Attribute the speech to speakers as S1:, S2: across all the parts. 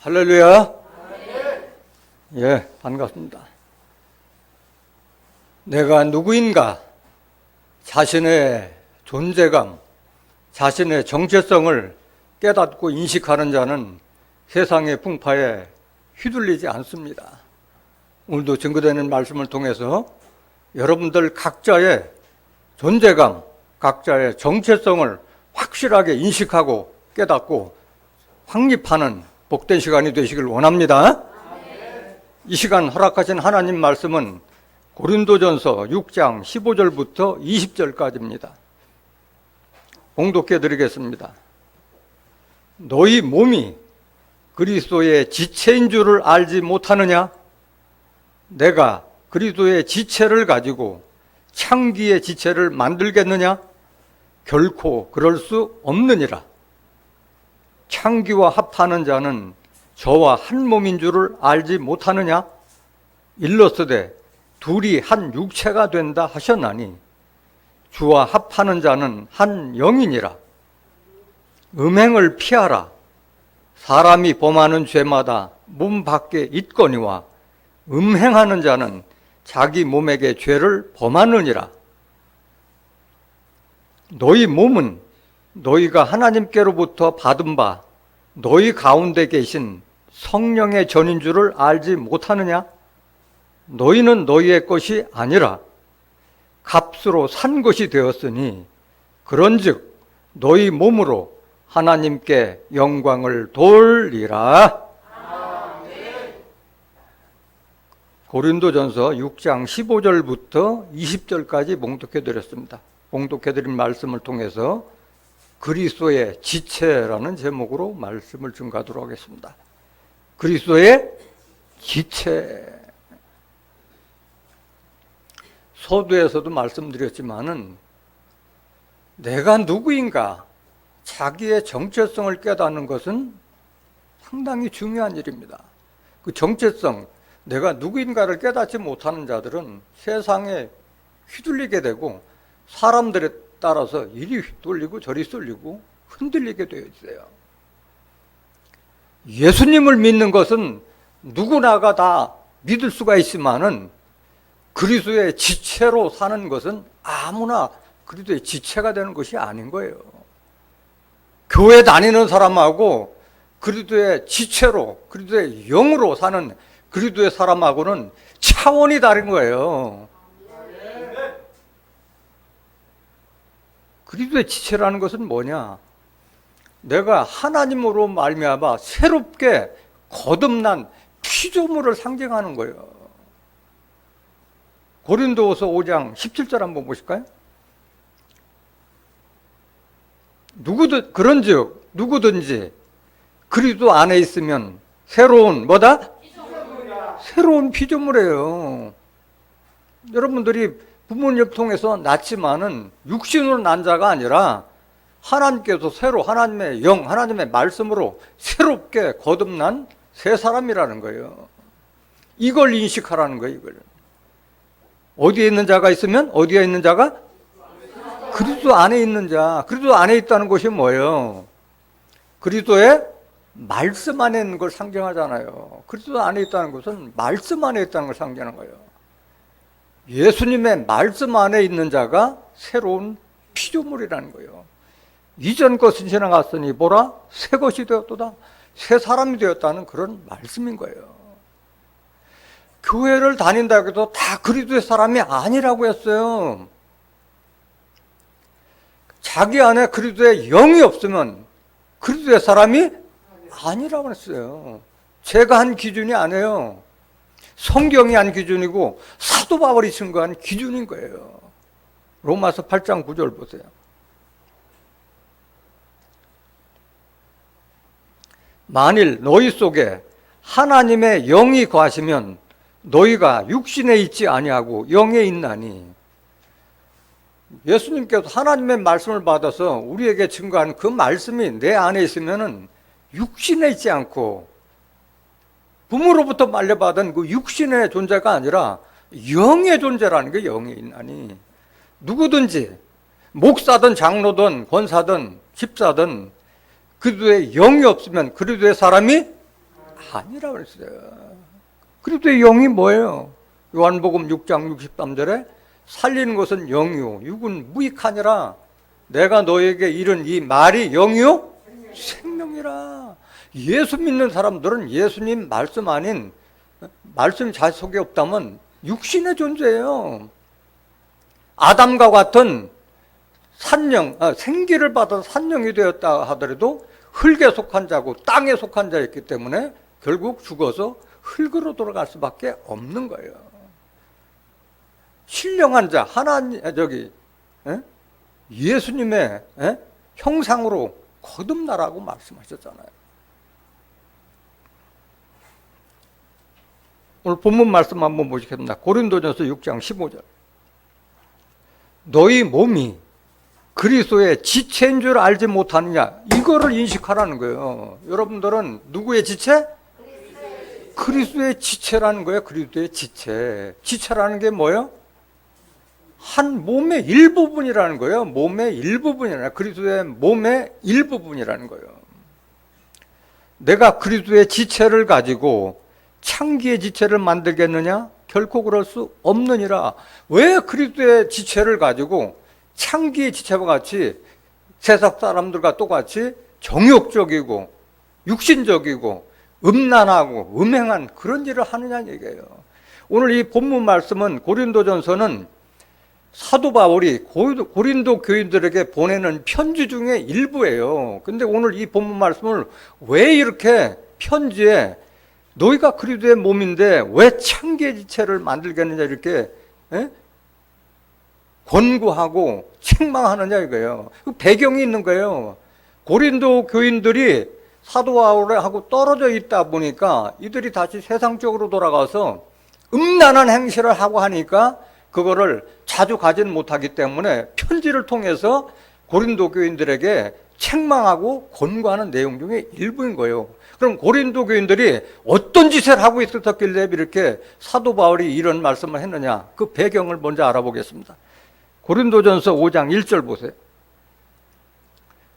S1: 할렐루야. 예, 반갑습니다. 내가 누구인가? 자신의 존재감, 자신의 정체성을 깨닫고 인식하는 자는 세상의 풍파에 휘둘리지 않습니다. 오늘도 증거되는 말씀을 통해서 여러분들 각자의 존재감, 각자의 정체성을 확실하게 인식하고 깨닫고 확립하는 복된 시간이 되시길 원합니다. 이 시간 허락하신 하나님 말씀은 고린도전서 6장 15절부터 20절까지입니다. 봉독해 드리겠습니다. 너희 몸이 그리스도의 지체인 줄을 알지 못하느냐? 내가 그리스도의 지체를 가지고 창기의 지체를 만들겠느냐? 결코 그럴 수 없느니라. 창기와 합하는 자는 저와 한 몸인 줄을 알지 못하느냐? 일러스되 둘이 한 육체가 된다 하셨나니 주와 합하는 자는 한 영이니라. 음행을 피하라. 사람이 범하는 죄마다 몸 밖에 있거니와 음행하는 자는 자기 몸에게 죄를 범하느니라. 너희 몸은 너희가 하나님께로부터 받은 바 너희 가운데 계신 성령의 전인 줄을 알지 못하느냐? 너희는 너희의 것이 아니라 값으로 산 것이 되었으니 그런즉 너희 몸으로 하나님께 영광을 돌리라. 고린도전서 6장 15절부터 20절까지 봉독해드렸습니다. 봉독해드린 말씀을 통해서 그리스도의 지체라는 제목으로 말씀을 증거하도록 하겠습니다. 그리스도의 지체. 서두에서도 말씀드렸지만은 내가 누구인가 자기의 정체성을 깨닫는 것은 상당히 중요한 일입니다. 그 정체성, 내가 누구인가를 깨닫지 못하는 자들은 세상에 휘둘리게 되고 사람들에 따라서 이리 휘둘리고 저리 쏠리고 흔들리게 되어 있어요. 예수님을 믿는 것은 누구나가 다 믿을 수가 있지만은 그리스도의 지체로 사는 것은 아무나 그리스도의 지체가 되는 것이 아닌 거예요. 교회 다니는 사람하고 그리스도의 지체로, 그리스도의 영으로 사는 그리스도의 사람하고는 차원이 다른 거예요. 그리스도의 지체라는 것은 뭐냐? 내가 하나님으로 말미암아 새롭게 거듭난 피조물을 상징하는 거예요. 고린도후서 5장 17절 한번 보실까요? 그런즉 누구든지 그리스도 안에 있으면 새로운 뭐다? 새로운 피조물이에요. 여러분들이 부모님 통해서 낳지만은 육신으로 난 자가 아니라 하나님께서 새로 하나님의 영, 하나님의 말씀으로 새롭게 거듭난 새 사람이라는 거예요. 이걸 인식하라는 거예요. 이걸. 어디에 있는 자가 있으면 어디에 있는 자가? 그리스도 안에 있는 자. 그리스도 안에 있다는 것이 뭐예요? 그리스도의 말씀 안에 있는 걸 상징하잖아요. 그리스도 안에 있다는 것은 말씀 안에 있다는 걸 상징하는 거예요. 예수님의 말씀 안에 있는 자가 새로운 피조물이라는 거예요. 이전 것은 지나갔으니 보라 새 것이 되었도다. 새 사람이 되었다는 그런 말씀인 거예요. 교회를 다닌다고 해도 다 그리스도의 사람이 아니라고 했어요. 자기 안에 그리스도의 영이 없으면 그리스도의 사람이 아니라고 했어요. 제가 한 기준이 아니에요. 성경이 한 기준이고 사도 바울이 증거한 기준인 거예요. 로마서 8장 9절 보세요. 만일 너희 속에 하나님의 영이 거하시면 너희가 육신에 있지 아니하고 영에 있나니. 예수님께서 하나님의 말씀을 받아서 우리에게 증거한 그 말씀이 내 안에 있으면은 육신에 있지 않고 부모로부터 말려받은 그 육신의 존재가 아니라 영의 존재라는 게 영에 있나니. 누구든지 목사든 장로든 권사든 집사든 그리스도의 영이 없으면 그리스도의 사람이 아니라고 그랬어요. 그리스도의 영이 뭐예요? 요한복음 6장 63절에 살리는 것은 영이요 육은 무익하니라. 내가 너에게 이른 이 말이 영이요 생명이라. 예수 믿는 사람들은 예수님 말씀 아닌, 말씀이 자기 속에 없다면 육신의 존재예요. 아담과 같은 산령, 생기를 받아 산령이 되었다 하더라도 흙에 속한 자고 땅에 속한 자였기 때문에 결국 죽어서 흙으로 돌아갈 수밖에 없는 거예요. 신령한 자, 하나님, 예수님의 형상으로 거듭나라고 말씀하셨잖아요. 오늘 본문 말씀 한번 보시겠습니다. 고린도전서 6장 15절. 너희 몸이 그리스도의 지체인 줄 알지 못하느냐, 이거를 인식하라는 거예요. 여러분들은 누구의 지체? 그리스도의 지체라는 거예요. 그리스도의 지체. 지체라는 게 뭐예요? 한 몸의 일부분이라는 거예요. 몸의 일부분이라, 그리스도의 몸의 일부분이라는 거예요. 내가 그리스도의 지체를 가지고 창기의 지체를 만들겠느냐? 결코 그럴 수 없느니라. 왜 그리스도의 지체를 가지고 창기의 지체와 같이 세상 사람들과 똑같이 정욕적이고 육신적이고 음란하고 음행한 그런 일을 하느냐는 얘기예요. 오늘 이 본문 말씀은 고린도전서는 사도 바울이 고린도 교인들에게 보내는 편지 중에 일부예요. 근데 오늘 이 본문 말씀을 왜 이렇게 편지에 너희가 그리스도의 몸인데 왜 창기의 지체를 만들겠느냐 이렇게 권고하고 책망하느냐 이거예요. 그 배경이 있는 거예요. 고린도 교인들이 사도 바울하고 떨어져 있다 보니까 이들이 다시 세상적으로 돌아가서 음란한 행실을 하고 하니까 그거를 자주 가지는 못하기 때문에 편지를 통해서 고린도 교인들에게 책망하고 권고하는 내용 중에 일부인 거예요. 그럼 고린도 교인들이 어떤 짓을 하고 있었길래 이렇게 사도 바울이 이런 말씀을 했느냐, 그 배경을 먼저 알아보겠습니다. 고린도전서 5장 1절 보세요.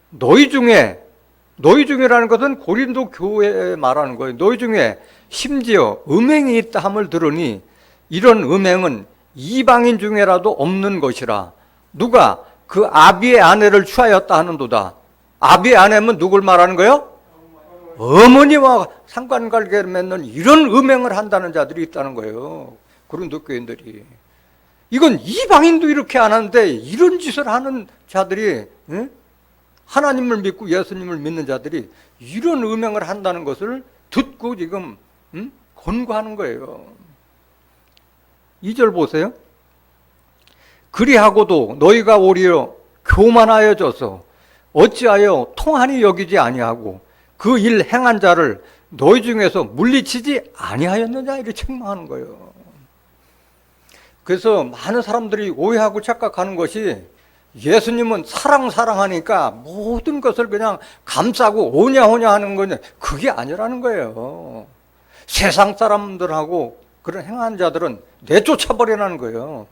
S1: 너희 중에라는 것은 고린도 교회에 말하는 거예요. 너희 중에 심지어 음행이 있다 함을 들으니 이런 음행은 이방인 중에라도 없는 것이라. 누가 그 아비의 아내를 취하였다 하는도다. 아비의 아내면 누굴 말하는 거예요? 어머니와 상관관계를 맺는 이런 음행을 한다는 자들이 있다는 거예요. 고린도 교인들이. 이건 이방인도 이렇게 안 하는데 이런 짓을 하는 자들이, 하나님을 믿고 예수님을 믿는 자들이 이런 음행을 한다는 것을 듣고 지금 권고하는 거예요. 2절 보세요. 그리하고도 너희가 오히려 교만하여져서 어찌하여 통한이 여기지 아니하고 그 일 행한 자를 너희 중에서 물리치지 아니하였느냐 이렇게 책망하는 거예요. 그래서 많은 사람들이 오해하고 착각하는 것이 예수님은 사랑하니까 모든 것을 그냥 감싸고 오냐오냐 하는 거냐, 그게 아니라는 거예요. 세상 사람들하고 그런 행한 자들은 내쫓아버리라는 거예요.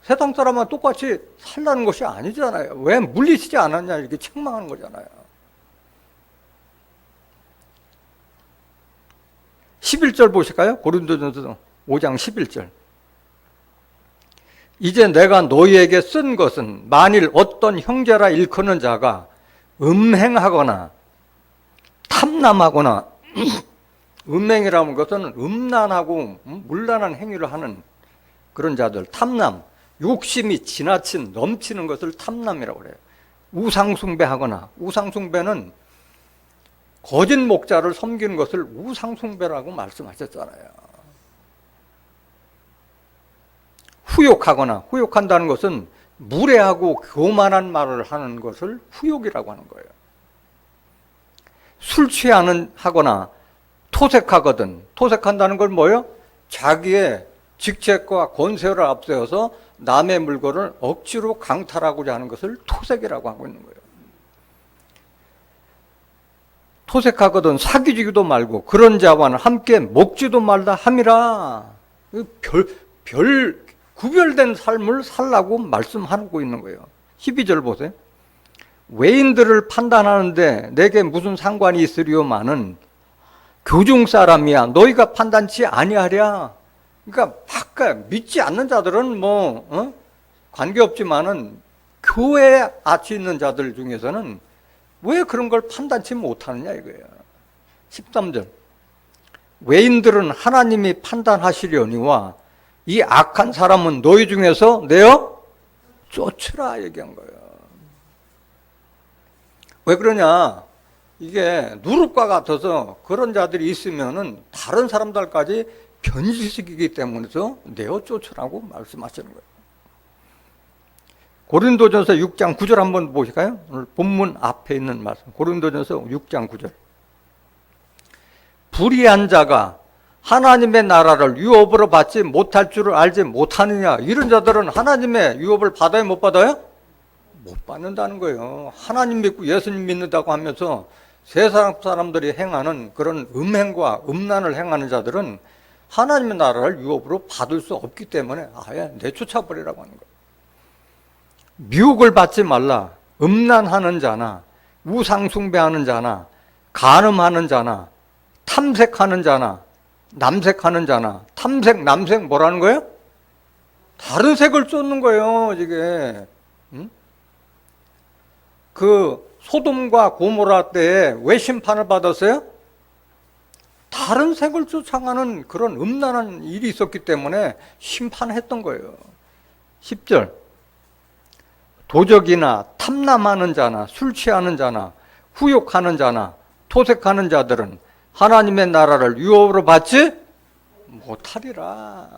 S1: 세상 사람과 똑같이 살라는 것이 아니잖아요. 왜 물리치지 않았냐 이렇게 책망하는 거잖아요. 11절 보실까요? 고린도전서 5장 11절. 이제 내가 너희에게 쓴 것은 만일 어떤 형제라 일컫는 자가 음행하거나 탐남하거나 음행이라는 것은 음란하고 문란한 행위를 하는 그런 자들, 탐남, 욕심이 지나친 넘치는 것을 탐남이라고 그래요. 우상숭배하거나, 우상숭배는 거짓 목자를 섬기는 것을 우상숭배라고 말씀하셨잖아요. 후욕하거나, 후욕한다는 것은 무례하고 교만한 말을 하는 것을 후욕이라고 하는 거예요. 술 취하거나 토색하거든. 토색한다는 건 뭐예요? 자기의 직책과 권세를 앞세워서 남의 물건을 억지로 강탈하고자 하는 것을 토색이라고 하고 있는 거예요. 토색하거든 사귀지도 말고 그런 자와는 함께 먹지도 말다 함이라. 별 구별된 삶을 살라고 말씀하고 있는 거예요. 12절 보세요. 외인들을 판단하는데 내게 무슨 상관이 있으리요마는 교중 사람이야. 너희가 판단치 아니하랴. 그러니까 바깥 믿지 않는 자들은 관계없지만은 교회에 아치 있는 자들 중에서는 왜 그런 걸 판단치 못하느냐 이거예요. 13절. 외인들은 하나님이 판단하시려니와 이 악한 사람은 너희 중에서 내어 쫓으라 얘기한 거예요. 왜 그러냐? 이게 누룩과 같아서 그런 자들이 있으면은 다른 사람들까지 변질시키기 때문에서 내어 쫓으라고 말씀하시는 거예요. 고린도전서 6장 9절 한번 보실까요? 오늘 본문 앞에 있는 말씀. 고린도전서 6장 9절. 불의한 자가 하나님의 나라를 유업으로 받지 못할 줄을 알지 못하느냐. 이런 자들은 하나님의 유업을 받아요, 못 받아요? 못 받는다는 거예요. 하나님 믿고 예수님 믿는다고 하면서 세상 사람들이 행하는 그런 음행과 음란을 행하는 자들은 하나님의 나라를 유업으로 받을 수 없기 때문에 아예 내쫓아버리라고 하는 거예요. 미혹을 받지 말라. 음란하는 자나 우상 숭배하는 자나 간음하는 자나 탐색하는 자나 남색하는 자나 탐색, 남색 뭐라는 거예요? 다른 색을 쫓는 거예요. 이게 그 소돔과 고모라 때에 왜 심판을 받았어요? 다른 색을 쫓아가는 그런 음란한 일이 있었기 때문에 심판했던 거예요. 10절. 도적이나 탐남하는 자나 술 취하는 자나 후욕하는 자나 토색하는 자들은 하나님의 나라를 유업으로 받지 못하리라.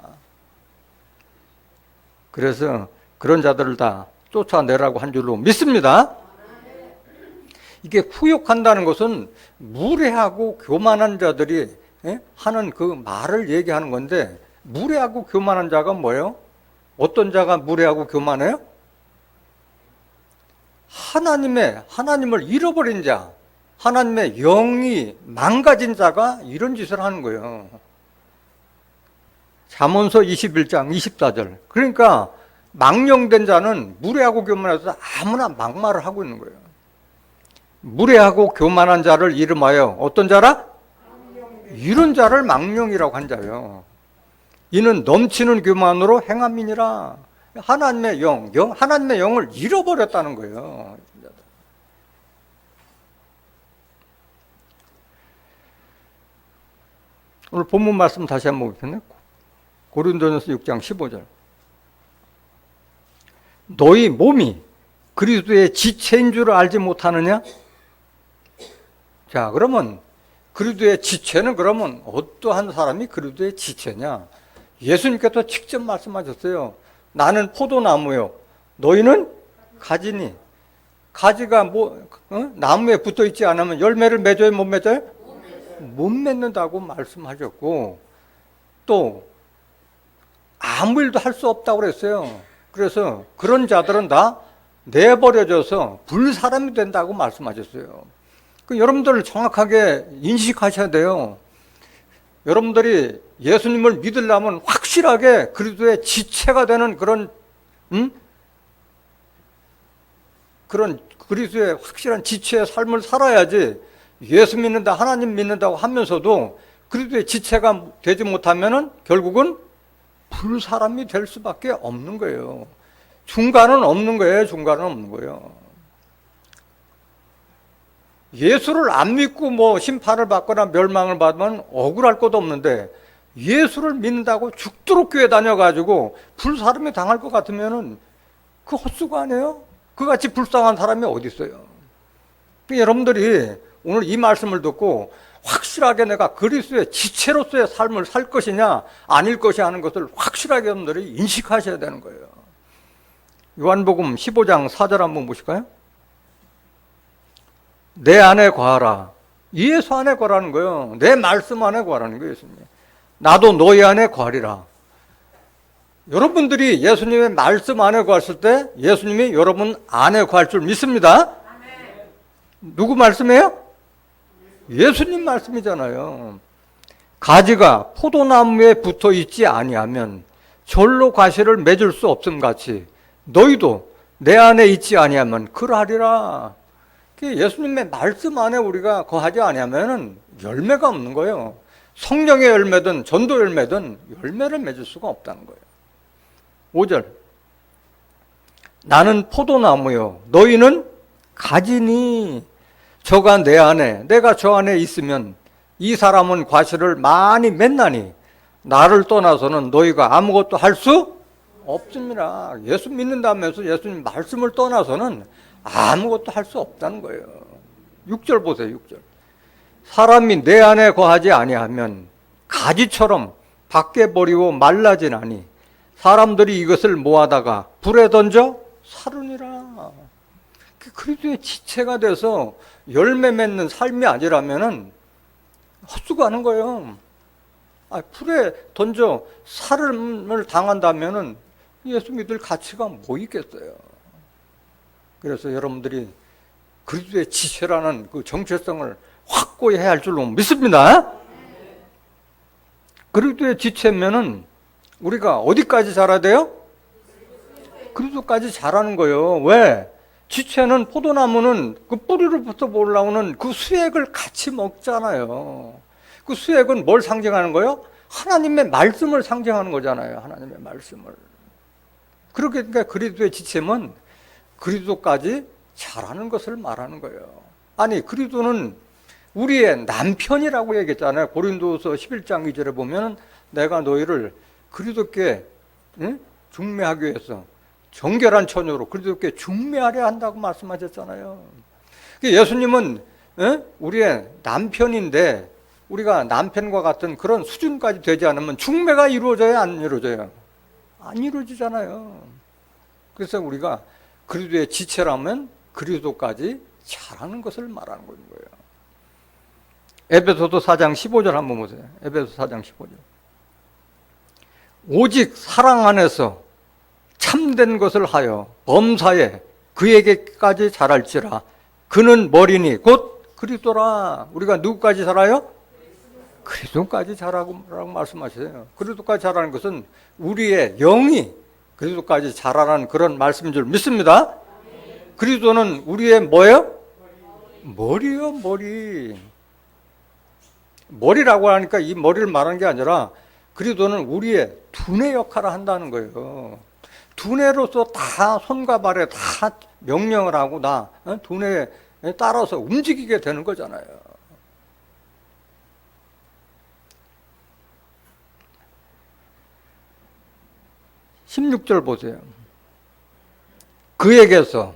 S1: 그래서 그런 자들을 다 쫓아내라고 한 줄로 믿습니다. 이게 후욕한다는 것은 무례하고 교만한 자들이 하는 그 말을 얘기하는 건데, 무례하고 교만한 자가 뭐예요? 어떤 자가 무례하고 교만해요? 하나님을 잃어버린 자, 하나님의 영이 망가진 자가 이런 짓을 하는 거예요. 잠언서 21장 24절. 그러니까 망령된 자는 무례하고 교만해서 아무나 막말을 하고 있는 거예요. 무례하고 교만한 자를 이름하여 어떤 자라? 이런 자를 망령이라고 한 자예요. 이는 넘치는 교만으로 행함이니라. 하나님의 하나님의 영을 잃어버렸다는 거예요. 오늘 본문 말씀 다시 한번 보겠습니다. 고린도전서 6장 15절. 너희 몸이 그리스도의 지체인 줄 알지 못하느냐? 자, 그러면 그리스도의 지체는 그러면 어떠한 사람이 그리스도의 지체냐? 예수님께서 직접 말씀하셨어요. 나는 포도나무요, 너희는 가지니. 가지가 나무에 붙어 있지 않으면 열매를 맺어요, 못 맺어요? 못 맺는다고 말씀하셨고, 또 아무 일도 할 수 없다고 그랬어요. 그래서 그런 자들은 다 내버려져서 불사람이 된다고 말씀하셨어요. 여러분들 정확하게 인식하셔야 돼요. 여러분들이 예수님을 믿으려면 확실하게 그리스도의 지체가 되는 그런 그리스도의 확실한 지체의 삶을 살아야지, 예수 믿는다, 하나님 믿는다고 하면서도 그리스도의 지체가 되지 못하면은 결국은 불사람이 될 수밖에 없는 거예요. 중간은 없는 거예요. 중간은 없는 거예요. 예수를 안 믿고 심판을 받거나 멸망을 받으면 억울할 것도 없는데, 예수를 믿는다고 죽도록 교회 다녀가지고 불사람이 당할 것 같으면은 그 헛수고 아니에요? 그같이 불쌍한 사람이 어디 있어요? 여러분들이 오늘 이 말씀을 듣고 확실하게 내가 그리스도의 지체로서의 삶을 살 것이냐 아닐 것이 하는 것을 확실하게 여러분들이 인식하셔야 되는 거예요. 요한복음 15장 4절 한번 보실까요? 내 안에 거하라. 예수 안에 거하라는 거예요. 내 말씀 안에 거하라는 거예요. 예수님. 나도 너희 안에 거하리라. 여러분들이 예수님의 말씀 안에 거했을 때 예수님이 여러분 안에 거할 줄 믿습니다. 누구 말씀이에요? 예수님 말씀이잖아요. 가지가 포도나무에 붙어 있지 아니하면 절로 과실을 맺을 수 없음 같이 너희도 내 안에 있지 아니하면 그러하리라. 예수님의 말씀 안에 우리가 거하지 아니하면 열매가 없는 거예요. 성령의 열매든 전도 열매든 열매를 맺을 수가 없다는 거예요. 5절. 나는 포도나무요 너희는 가지니 저가 내 안에 내가 저 안에 있으면 이 사람은 과실을 많이 맺나니 나를 떠나서는 너희가 아무것도 할 수 없습니다. 예수 믿는다면서 예수님 말씀을 떠나서는 아무것도 할 수 없다는 거예요. 6절 보세요. 6절. 사람이 내 안에 거하지 아니하면 가지처럼 밖에 버리고 말라지나니 사람들이 이것을 모아다가 불에 던져 사르니라. 그리스도의 지체가 돼서 열매 맺는 삶이 아니라면은 헛수고하는 거예요. 불에 던져 살음을 당한다면은 예수 믿을 가치가 뭐 있겠어요. 그래서 여러분들이 그리스도의 지체라는 그 정체성을 확고히 해야 할 줄로 믿습니다. 그리스도의 지체면은 우리가 어디까지 자라야 돼요? 그리스도까지 자라는 거예요. 왜? 지체는 포도나무는 그 뿌리로부터 올라오는 그 수액을 같이 먹잖아요. 그 수액은 뭘 상징하는 거예요? 하나님의 말씀을 상징하는 거잖아요. 하나님의 말씀을. 그렇게 그러니까 그리스도의 지체면 그리스도까지 자라는 것을 말하는 거예요. 아니 그리스도는 우리의 남편이라고 얘기했잖아요. 고린도서 11장 2절에 보면 내가 너희를 그리스도께 중매하기 위해서 정결한 처녀로 그리스도께 중매하려 한다고 말씀하셨잖아요. 예수님은 우리의 남편인데 우리가 남편과 같은 그런 수준까지 되지 않으면 중매가 이루어져요? 안 이루어져요? 안 이루어지잖아요. 그래서 우리가 그리스도의 지체라면 그리스도까지 자라는 것을 말하는 거예요. 에베소서 4장 15절 한번 보세요. 에베소 4장 15절. 오직 사랑 안에서 참된 것을 하여 범사에 그에게까지 자랄지라. 그는 머리니 곧 그리스도라. 우리가 누구까지 자라요? 그리스도까지 자라고 말씀하세요. 그리스도까지 자라는 것은 우리의 영이 그리스도까지 자라는 그런 말씀인 줄 믿습니다. 그리스도는 우리의 뭐예요? 머리요, 머리. 머리라고 하니까 이 머리를 말하는 게 아니라 그리스도는 우리의 두뇌 역할을 한다는 거예요. 두뇌로서 다 손과 발에 다 명령을 하고 다 두뇌에 따라서 움직이게 되는 거잖아요. (16절) 보세요. 그에게서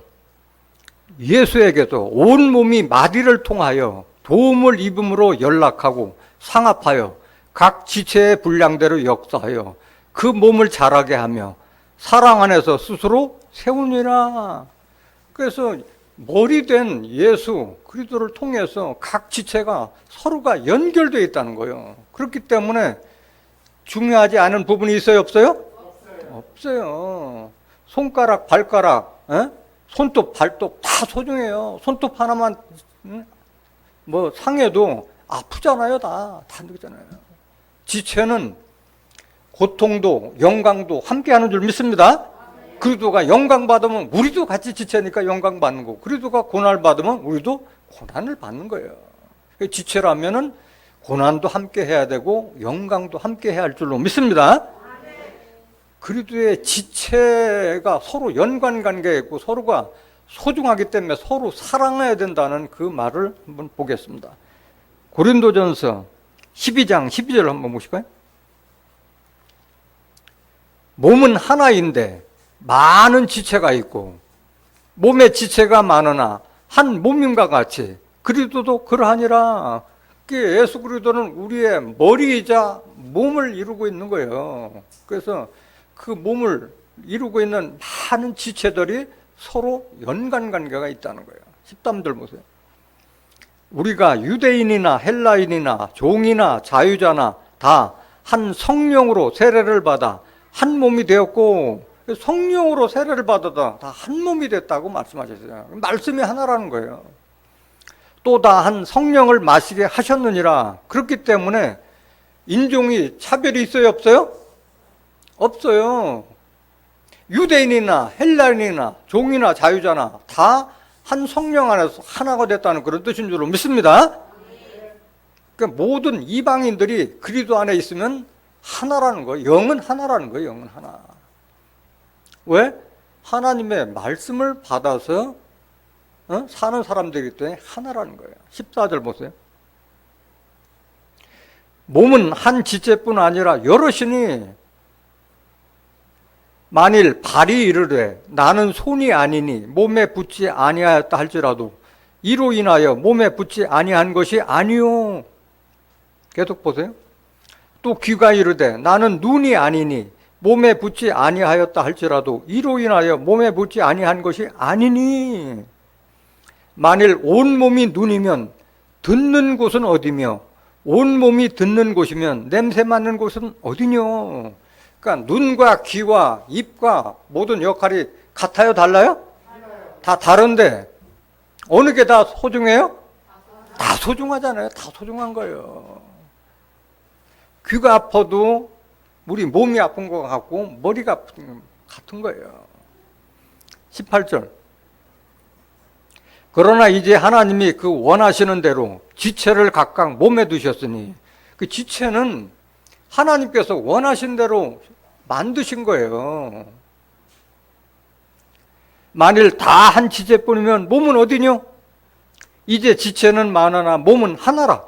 S1: 예수에게서 온 몸이 마디를 통하여 도움을 입음으로 연락하고 상합하여 각 지체의 분량대로 역사하여 그 몸을 자라게 하며 사랑 안에서 스스로 세우니라. 그래서 머리된 예수 그리스도를 통해서 각 지체가 서로가 연결되어 있다는 거예요. 그렇기 때문에 중요하지 않은 부분이 있어요? 없어요? 없어요. 손가락, 발가락, 손톱, 발톱 다 소중해요. 손톱 하나만 뭐 상해도 아프잖아요. 다 느끼잖아요. 지체는 고통도 영광도 함께하는 줄 믿습니다. 그리스도가 영광 받으면 우리도 같이 지체니까 영광 받는 거고, 그리스도가 고난을 받으면 우리도 고난을 받는 거예요. 지체라면은 고난도 함께 해야 되고 영광도 함께 해야 할 줄로 믿습니다. 그리스도의 지체가 서로 연관관계가 있고 서로가 소중하기 때문에 서로 사랑해야 된다는 그 말을 한번 보겠습니다. 고린도전서 12장 12절 한번 보실까요? 몸은 하나인데 많은 지체가 있고 몸의 지체가 많으나 한 몸임과 같이 그리스도도 그러하니라. 예수 그리스도는 우리의 머리이자 몸을 이루고 있는 거예요. 그래서 그 몸을 이루고 있는 많은 지체들이 서로 연관관계가 있다는 거예요. 13절 보세요. 우리가 유대인이나 헬라인이나 종이나 자유자나 다 한 성령으로 세례를 받아 한 몸이 되었고, 성령으로 세례를 받아다 다 한 몸이 됐다고 말씀하셨어요. 말씀이 하나라는 거예요. 또 다 한 성령을 마시게 하셨느니라. 그렇기 때문에 인종이 차별이 있어요? 없어요? 없어요. 유대인이나 헬라인이나 종이나 자유자나 다 한 성령 안에서 하나가 됐다는 그런 뜻인 줄로 믿습니다. 그러니까 모든 이방인들이 그리스도 안에 있으면 하나라는 거예요. 영은 하나라는 거예요. 영은 하나. 왜? 하나님의 말씀을 받아서 사는 사람들이기 때문에 하나라는 거예요. 14절 보세요. 몸은 한 지체뿐 아니라 여럿이니 만일 발이 이르되 나는 손이 아니니 몸에 붙지 아니하였다 할지라도 이로 인하여 몸에 붙지 아니한 것이 아니요. 계속 보세요. 또 귀가 이르되 나는 눈이 아니니 몸에 붙지 아니하였다 할지라도 이로 인하여 몸에 붙지 아니한 것이 아니니 만일 온 몸이 눈이면 듣는 곳은 어디며 온 몸이 듣는 곳이면 냄새 맡는 곳은 어디뇨. 그러니까 눈과 귀와 입과 모든 역할이 같아요? 달라요? 다 다른데 어느 게 다 소중해요? 다 소중하잖아요. 다 소중한 거예요. 귀가 아파도 우리 몸이 아픈 것 같고 머리가 아픈 것 같은 거예요. 18절. 그러나 이제 하나님이 그 원하시는 대로 지체를 각각 몸에 두셨으니 그 지체는 하나님께서 원하신 대로 만드신 거예요. 만일 다 한 지체뿐이면 몸은 어디뇨? 이제 지체는 많으나 몸은 하나라.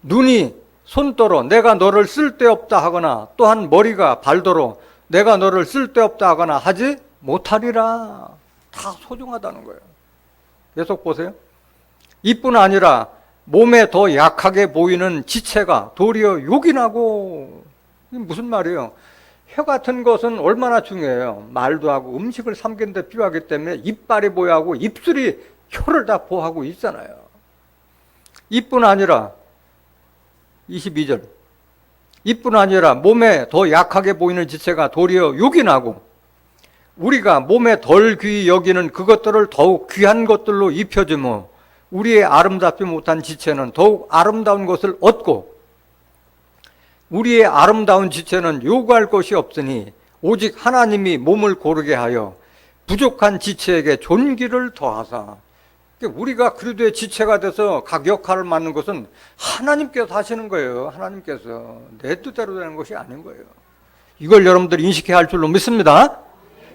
S1: 눈이 손더러 내가 너를 쓸데없다 하거나 또한 머리가 발더러 내가 너를 쓸데없다 하거나 하지 못하리라. 다 소중하다는 거예요. 계속 보세요. 이뿐 아니라 몸에 더 약하게 보이는 지체가 도리어 요긴하고. 이게 무슨 말이에요? 혀 같은 것은 얼마나 중요해요. 말도 하고 음식을 삼키는 데 필요하기 때문에 이빨이 보호하고 입술이 혀를 다 보호하고 있잖아요. 이뿐 아니라 22절. 이뿐 아니라 몸에 더 약하게 보이는 지체가 도리어 요긴하고 우리가 몸에 덜 귀히 여기는 그것들을 더욱 귀한 것들로 입혀주며 우리의 아름답지 못한 지체는 더욱 아름다운 것을 얻고 우리의 아름다운 지체는 요구할 것이 없으니 오직 하나님이 몸을 고르게 하여 부족한 지체에게 존귀를 더하사. 우리가 그리스도의 지체가 돼서 각 역할을 맡는 것은 하나님께서 하시는 거예요. 하나님께서. 내 뜻대로 되는 것이 아닌 거예요. 이걸 여러분들이 인식해야 할 줄로 믿습니다.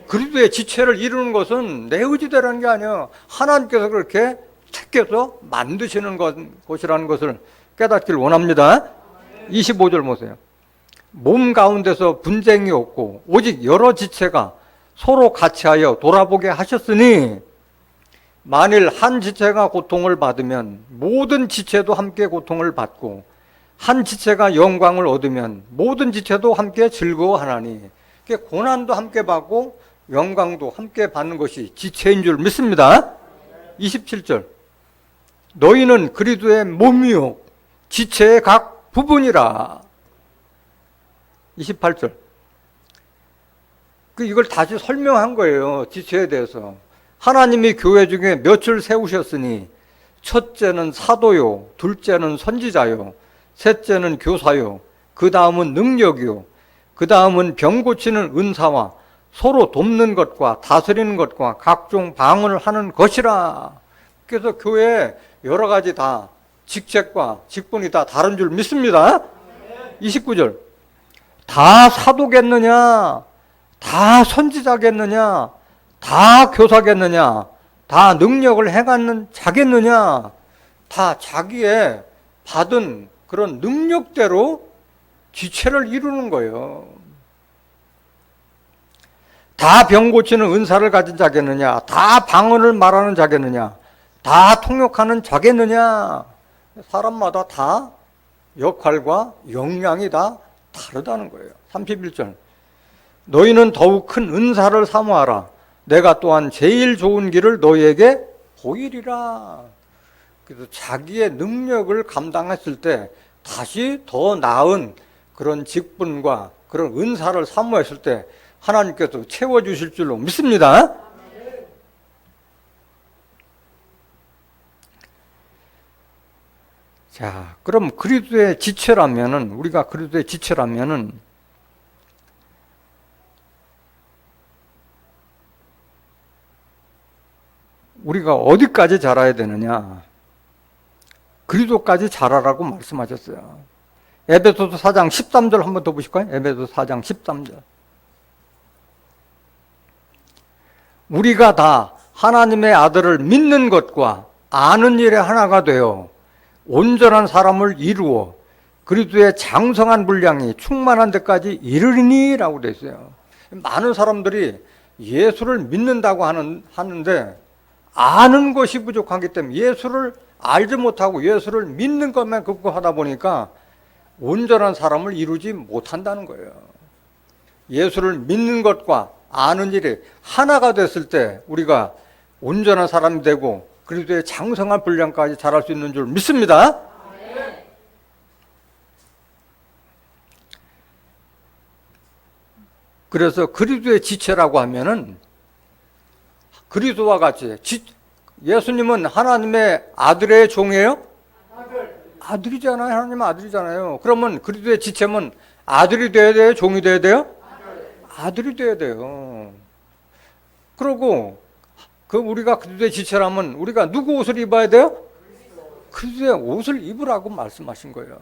S1: 그리스도의 지체를 이루는 것은 내 의지대로라는 게 아니에요. 하나님께서 그렇게 택해서 만드시는 것이라는 것을 깨닫길 원합니다. 25절 보세요. 몸 가운데서 분쟁이 없고 오직 여러 지체가 서로 같이하여 돌아보게 하셨으니 만일 한 지체가 고통을 받으면 모든 지체도 함께 고통을 받고 한 지체가 영광을 얻으면 모든 지체도 함께 즐거워하나니 고난도 함께 받고 영광도 함께 받는 것이 지체인 줄 믿습니다. 27절. 너희는 그리스도의 몸이요 지체의 각 부분이라. 28절. 이걸 다시 설명한 거예요. 지체에 대해서. 하나님이 교회 중에 몇을 세우셨으니 첫째는 사도요, 둘째는 선지자요, 셋째는 교사요, 그 다음은 능력이요, 그 다음은 병 고치는 은사와 서로 돕는 것과 다스리는 것과 각종 방언을 하는 것이라. 그래서 교회에 여러 가지 다 직책과 직분이 다 다른 줄 믿습니다. 29절. 다 사도겠느냐? 다 선지자겠느냐? 다 교사겠느냐? 다 능력을 행하는 자겠느냐? 다 자기의 받은 그런 능력대로 지체를 이루는 거예요. 다 병 고치는 은사를 가진 자겠느냐? 다 방언을 말하는 자겠느냐? 다 통역하는 자겠느냐? 사람마다 다 역할과 역량이 다 다르다는 거예요. 31절. 너희는 더욱 큰 은사를 사모하라. 내가 또한 제일 좋은 길을 너희에게 보이리라. 그래서 자기의 능력을 감당했을 때 다시 더 나은 그런 직분과 그런 은사를 사모했을 때 하나님께서 채워주실 줄로 믿습니다. 자, 그럼 그리스도의 지체라면은, 우리가 그리스도의 지체라면은 우리가 어디까지 자라야 되느냐? 그리스도까지 자라라고 말씀하셨어요. 에베소서 4장 13절 한번 더 보실까요? 에베소서 4장 13절. 우리가 다 하나님의 아들을 믿는 것과 아는 일에 하나가 되어 온전한 사람을 이루어 그리스도의 장성한 분량이 충만한 데까지 이르리니 라고 되어 있어요. 많은 사람들이 예수를 믿는다고 하는데 아는 것이 부족하기 때문에 예수를 알지 못하고 예수를 믿는 것만 급급하다 보니까 온전한 사람을 이루지 못한다는 거예요. 예수를 믿는 것과 아는 일이 하나가 됐을 때 우리가 온전한 사람이 되고 그리스도의 장성한 분량까지 자랄 수 있는 줄 믿습니다. 그래서 그리스도의 지체라고 하면은 그리스도와 같이 예수님은 하나님의 아들의 종이에요? 아들이잖아요. 하나님의 아들이잖아요. 그러면 그리스도의 지체면 아들이 돼야 돼요? 종이 돼야 돼요? 아들이 돼야 돼요. 그러고 우리가 그리스도의 지체라면 우리가 누구 옷을 입어야 돼요? 그리스도의 옷을 입으라고 말씀하신 거예요.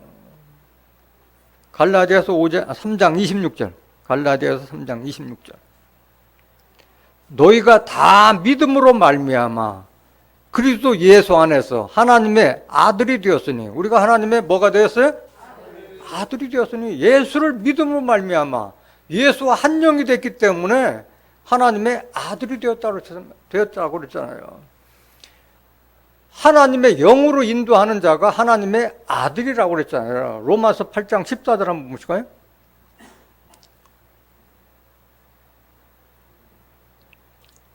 S1: 갈라디아서 3장 26절. 갈라디아서 3장 26절. 너희가 다 믿음으로 말미암아 그리스도 예수 안에서 하나님의 아들이 되었으니 우리가 하나님의 뭐가 되었어요? 아들이 되었으니 예수를 믿음으로 말미암아 예수와 한 영이 됐기 때문에 하나님의 아들이 되었다고 그랬잖아요. 하나님의 영으로 인도하는 자가 하나님의 아들이라고 그랬잖아요. 로마서 8장 14절 한번 보실까요?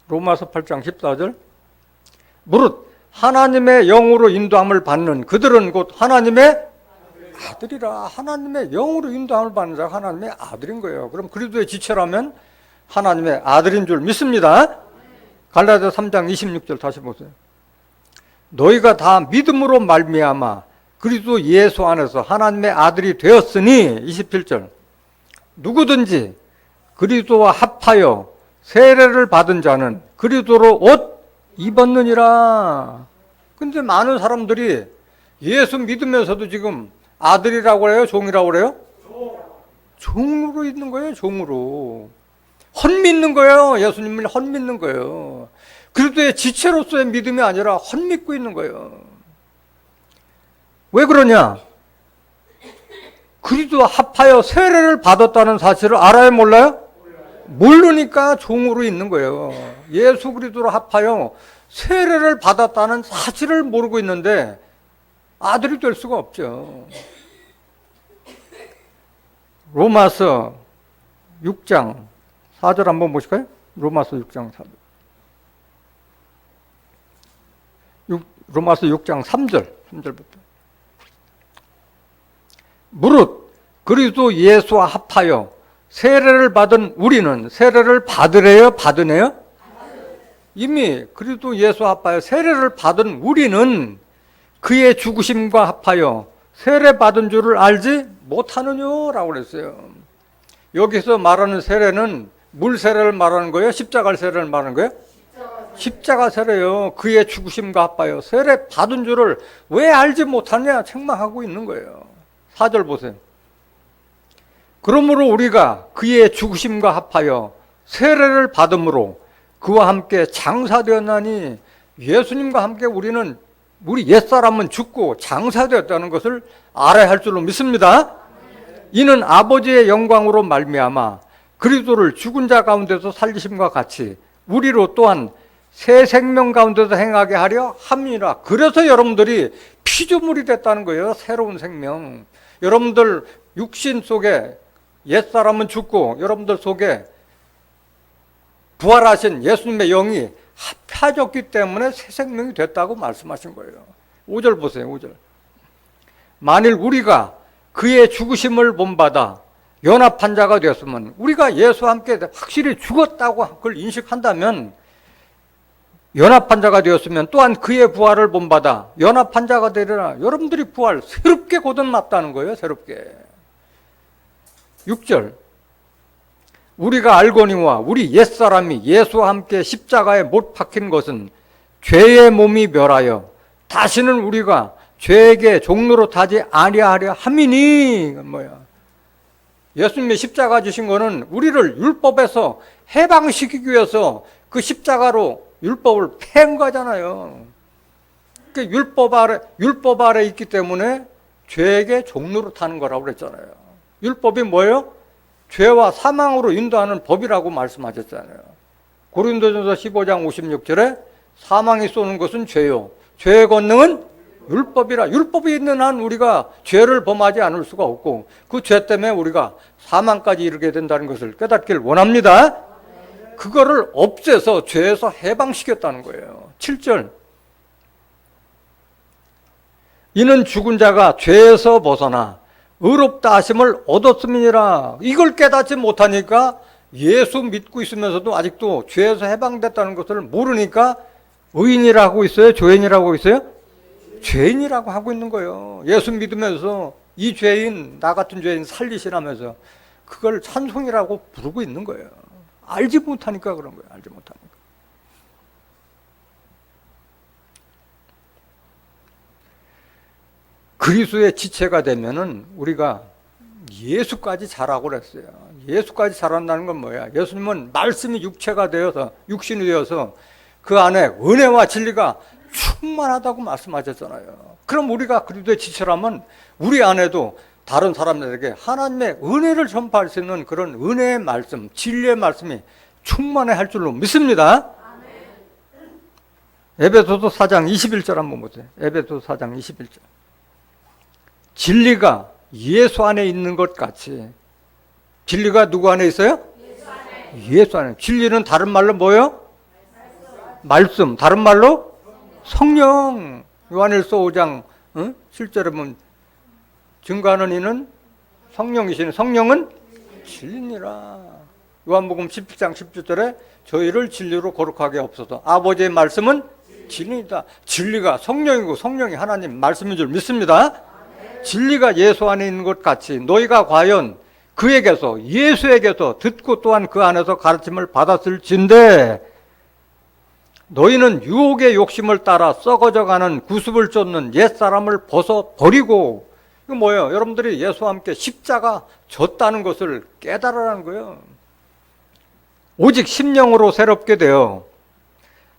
S1: 로마서 8장 14절. 무릇 하나님의 영으로 인도함을 받는 그들은 곧 하나님의 아들이라. 하나님의 영으로 인도함을 받는 자가 하나님의 아들인 거예요. 그럼 그리스도의 지체라면 하나님의 아들인 줄 믿습니다. 갈라디아 3장 26절 다시 보세요. 너희가 다 믿음으로 말미암아 그리스도 예수 안에서 하나님의 아들이 되었으니 27절. 누구든지 그리스도와 합하여 세례를 받은 자는 그리스도로 옷 입었느니라. 근데 많은 사람들이 예수 믿으면서도 지금 아들이라고 해요? 종이라고 그래요? 종으로 있는 거예요. 종으로. 헛믿는 거예요. 예수님을 헛믿는 거예요. 그리스도의 지체로서의 믿음이 아니라 헛믿고 있는 거예요. 왜 그러냐? 그리스도와 합하여 세례를 받았다는 사실을 알아요? 몰라요? 모르니까 종으로 있는 거예요. 예수 그리스도로 합하여 세례를 받았다는 사실을 모르고 있는데 아들이 될 수가 없죠. 로마서 6장 4절 한번 보실까요? 로마서 6장 4절. 로마서 6장 3절부터. 무릇 그리스도 예수와 합하여 세례를 받은 우리는 세례를 받으래요? 받으네요? 이미 그리스도 예수와 합하여 세례를 받은 우리는 그의 죽으심과 합하여 세례 받은 줄을 알지 못하느냐라고 그랬어요. 여기서 말하는 세례는 물 세례를 말하는 거예요? 십자가 세례를 말하는 거예요? 십자가 세례요. 그의 죽으심과 합하여 세례 받은 줄을 왜 알지 못하냐 책망하고 있는 거예요. 4절 보세요. 그러므로 우리가 그의 죽으심과 합하여 세례를 받음으로 그와 함께 장사되었나니 예수님과 함께 우리 옛사람은 죽고 장사되었다는 것을 알아야 할 줄로 믿습니다. 이는 아버지의 영광으로 말미암아 그리스도를 죽은 자 가운데서 살리심과 같이 우리로 또한 새 생명 가운데서 행하게 하려 함이라. 그래서 여러분들이 피조물이 됐다는 거예요. 새로운 생명. 여러분들 육신 속에 옛사람은 죽고 여러분들 속에 부활하신 예수님의 영이 합해졌기 때문에 새 생명이 됐다고 말씀하신 거예요. 5절 보세요. 5절. 만일 우리가 그의 죽으심을 본받아 연합한 자가 되었으면, 우리가 예수와 함께 확실히 죽었다고 그걸 인식한다면 연합한 자가 되었으면 또한 그의 부활을 본받아 연합한 자가 되리라. 여러분들이 부활 새롭게 거듭났다는 거예요. 새롭게. 6절. 우리가 알거니와 우리 옛사람이 예수와 함께 십자가에 못 박힌 것은 죄의 몸이 멸하여 다시는 우리가 죄에게 종로로 타지 아니하려 함이니. 뭐야? 예수님의 십자가 주신 거는 우리를 율법에서 해방시키기 위해서 그 십자가로 율법을 팬 거잖아요. 그러니까 율법 아래 있기 때문에 죄에게 종로로 타는 거라고 그랬잖아요. 율법이 뭐예요? 죄와 사망으로 인도하는 법이라고 말씀하셨잖아요. 고린도전서 15장 56절에 사망이 쏘는 것은 죄요, 죄의 권능은 율법이라. 율법이 있는 한 우리가 죄를 범하지 않을 수가 없고 그 죄 때문에 우리가 사망까지 이르게 된다는 것을 깨닫길 원합니다. 그거를 없애서 죄에서 해방시켰다는 거예요. 7절. 이는 죽은 자가 죄에서 벗어나 의롭다 하심을 얻었음이니라. 이걸 깨닫지 못하니까 예수 믿고 있으면서도 아직도 죄에서 해방됐다는 것을 모르니까 의인이라고 하고 있어요? 죄인이라고 하고 있어요? 죄인이라고 하고 있는 거예요. 예수 믿으면서 이 죄인, 나 같은 죄인 살리시라면서 그걸 찬송이라고 부르고 있는 거예요. 알지 못하니까 그런 거예요. 알지 못하니까. 그리스도의 지체가 되면은 우리가 예수까지 자라고 그랬어요. 예수까지 자란다는 건 뭐야? 예수님은 말씀이 육체가 되어서, 육신이 되어서 그 안에 은혜와 진리가 충만하다고 말씀하셨잖아요. 그럼 우리가 그리스도의 지체라면 우리 안에도 다른 사람들에게 하나님의 은혜를 전파할 수 있는 그런 은혜의 말씀, 진리의 말씀이 충만해 할 줄로 믿습니다. 에베소서 4장 21절 한번 보세요. 에베소서 4장 21절. 진리가 예수 안에 있는 것 같이. 진리가 누구 안에 있어요? 예수 안에. 진리는 다른 말로 뭐예요? 말씀. 다른 말로 성령. 요한일서 5장 7절에 보면 증거하는 이는 성령이시니 성령은 진리니라. 요한복음 17장 17절에 저희를 진리로 거룩하게 하옵소서. 아버지의 말씀은 진리이다. 진리가 성령이고 성령이 하나님 말씀인 줄 믿습니다. 진리가 예수 안에 있는 것 같이 너희가 과연 그에게서, 예수에게서 듣고 또한 그 안에서 가르침을 받았을진데 너희는 유혹의 욕심을 따라 썩어져가는 구습을 쫓는 옛사람을 벗어버리고. 이거 뭐예요? 여러분들이 예수와 함께 십자가 졌다는 것을 깨달으라는 거예요. 오직 심령으로 새롭게 되어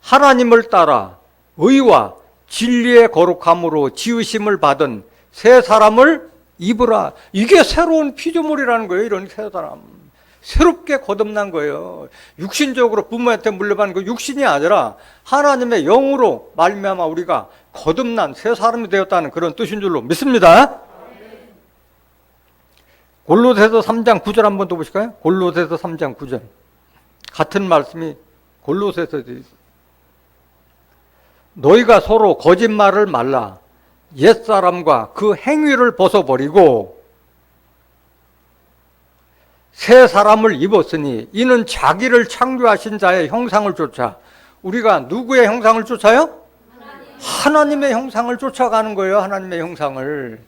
S1: 하나님을 따라 의와 진리의 거룩함으로 지으심을 받은 새 사람을 입으라. 이게 새로운 피조물이라는 거예요. 이런 새 사람. 새롭게 거듭난 거예요. 육신적으로 부모한테 물려받은 그 육신이 아니라 하나님의 영으로 말미암아 우리가 거듭난 새 사람이 되었다는 그런 뜻인 줄로 믿습니다. 골로새서 3장 9절 한번 더 보실까요? 골로새서 3장 9절. 같은 말씀이 골로새서에 있어요. 너희가 서로 거짓말을 말라. 옛사람과 그 행위를 벗어버리고 새 사람을 입었으니 이는 자기를 창조하신 자의 형상을 쫓아. 우리가 누구의 형상을 쫓아요? 하나님의 형상을 쫓아가는 거예요. 하나님의 형상을.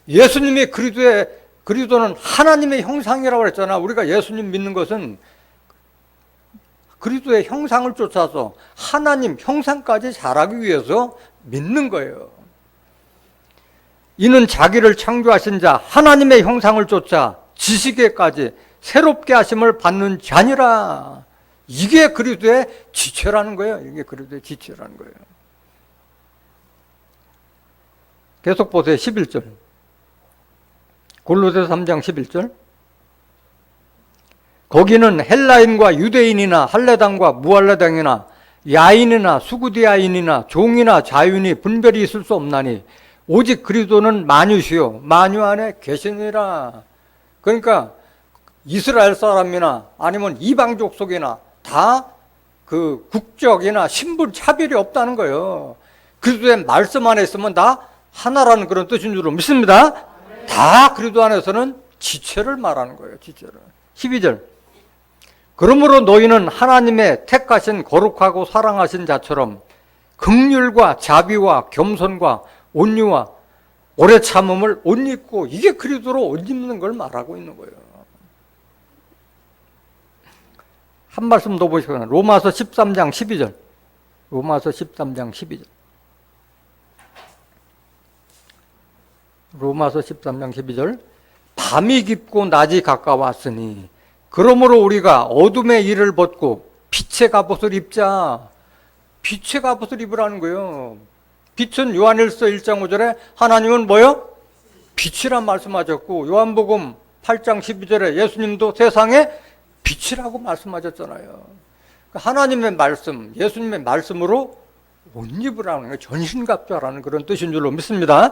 S1: 예수님이 그리스도는 하나님의 형상이라고 그랬잖아. 우리가 예수님 믿는 것은 그리스도의 형상을 쫓아서 하나님 형상까지 자라기 위해서 믿는 거예요. 이는 자기를 창조하신 자 하나님의 형상을 쫓아 지식에까지 새롭게 하심을 받는 자니라. 이게 그리스도의 지체라는 거예요. 이게 그리스도의 지체라는 거예요. 계속 보세요. 11절. 골로새서 3장 11절. 거기는 헬라인과 유대인이나 할례당과 무할례당이나 야인이나 수구디아인이나 종이나 자유인이 분별이 있을 수 없나니 오직 그리스도는 만유시요 만유 안에 계시니라. 그러니까 이스라엘 사람이나 아니면 이방 족속이나 다 그 국적이나 신분 차별이 없다는 거예요. 그리스도의 말씀 안에 있으면 다 하나라는 그런 뜻인 줄로 믿습니다. 다 그리스도 안에서는 지체를 말하는 거예요. 지체를. 12절. 그러므로 너희는 하나님의 택하신 거룩하고 사랑하신 자처럼 긍휼과 자비와 겸손과 온유와 오래 참음을 옷 입고, 이게 그리스도로 옷 입는 걸 말하고 있는 거예요. 한 말씀 더 보시거나 로마서 13장 12절. 로마서 13장 12절. 로마서 13장 12절. 밤이 깊고 낮이 가까웠으니 그러므로 우리가 어둠의 일을 벗고 빛의 갑옷을 입자. 빛의 갑옷을 입으라는 거예요. 빛은 요한일서 1장 5절에 하나님은 뭐요? 빛이란 말씀하셨고, 요한복음 8장 12절에 예수님도 세상에 빛이라고 말씀하셨잖아요. 그러니까 하나님의 말씀, 예수님의 말씀으로 옷 입으라는 거예요. 전신갑주하라는 그런 뜻인 줄로 믿습니다.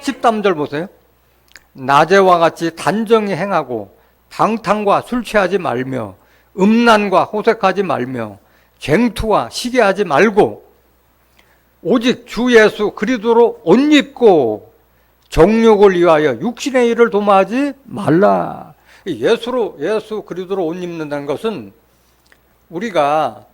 S1: 13절 보세요. 낮에와 같이 단정히 행하고 방탕과 술 취하지 말며 음란과 호색하지 말며 쟁투와 시기하지 말고 오직 주 예수 그리스도로 옷 입고 정욕을 위하여 육신의 일을 도모하지 말라. 예수 그리스도로 옷 입는다는 것은 우리가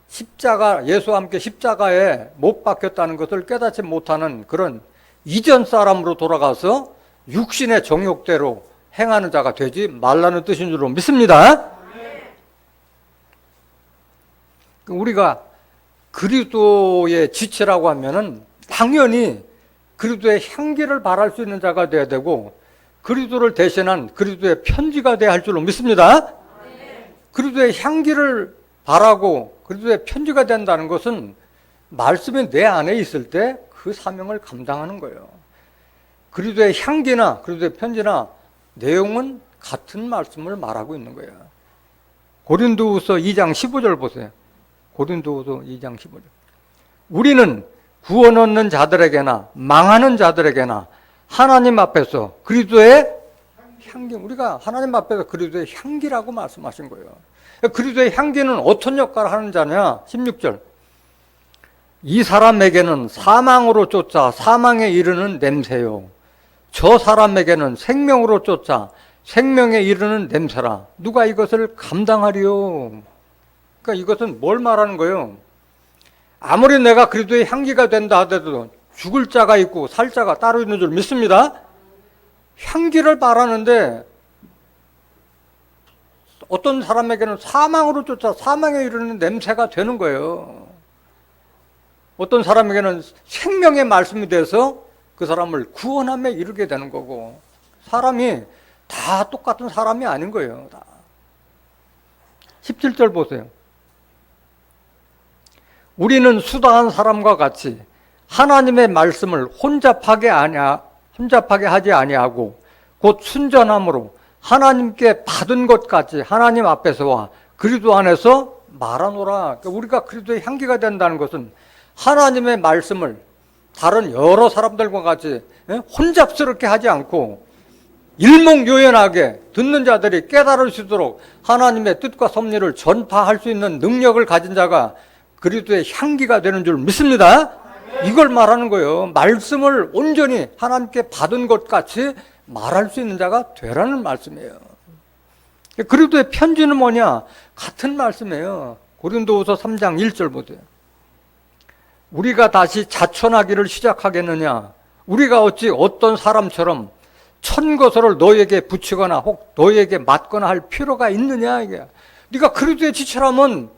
S1: 십자가, 예수와 함께 십자가에 못 박혔다는 것을 깨닫지 못하는 그런 이전 사람으로 돌아가서 육신의 정욕대로 행하는 자가 되지 말라는 뜻인 줄로 믿습니다. 우리가 그리스도의 지체라고 하면은 당연히 그리스도의 향기를 발할 수 있는 자가 돼야 되고, 그리스도를 대신한 그리스도의 편지가 돼야 할 줄로 믿습니다. 그리스도의 향기를 바라고 그리스도의 편지가 된다는 것은 말씀이 내 안에 있을 때 그 사명을 감당하는 거예요. 그리스도의 향기나 그리스도의 편지나 내용은 같은 말씀을 말하고 있는 거예요. 고린도후서 2장 15절 보세요. 고린도후서 2장 15절. 우리는 구원 얻는 자들에게나 망하는 자들에게나 하나님 앞에서 그리스도의 향기, 우리가 하나님 앞에서 그리스도의 향기라고 말씀하신 거예요. 그리스도의 향기는 어떤 역할을 하는 자냐? 16절. 이 사람에게는 사망으로 쫓아 사망에 이르는 냄새요, 저 사람에게는 생명으로 쫓아 생명에 이르는 냄새라. 누가 이것을 감당하리요? 그러니까 이것은 뭘 말하는 거예요? 아무리 내가 그리스도의 향기가 된다 하더라도 죽을 자가 있고 살 자가 따로 있는 줄 믿습니다. 향기를 바라는데 어떤 사람에게는 사망으로 쫓아 사망에 이르는 냄새가 되는 거예요. 어떤 사람에게는 생명의 말씀이 돼서 그 사람을 구원함에 이르게 되는 거고, 사람이 다 똑같은 사람이 아닌 거예요. 다. 17절 보세요. 우리는 수다한 사람과 같이 하나님의 말씀을 혼잡하게 하지 아니하고 곧 순전함으로 하나님께 받은 것 같이 하나님 앞에서와 그리스도 안에서 말하노라. 그러니까 우리가 그리스도의 향기가 된다는 것은 하나님의 말씀을 다른 여러 사람들과 같이 혼잡스럽게 하지 않고 일목요연하게 듣는 자들이 깨달을 수 있도록 하나님의 뜻과 섭리를 전파할 수 있는 능력을 가진 자가 그리스도의 향기가 되는 줄 믿습니다. 이걸 말하는 거예요. 말씀을 온전히 하나님께 받은 것 같이 말할 수 있는 자가 되라는 말씀이에요. 그리스도의 편지는 뭐냐? 같은 말씀이에요. 고린도후서 3장 1절 보세요. 우리가 다시 자천하기를 시작하겠느냐? 우리가 어찌 어떤 사람처럼 천거설을 너에게 붙이거나 혹 너에게 맞거나 할 필요가 있느냐? 이게 네가 그리스도의 지체라면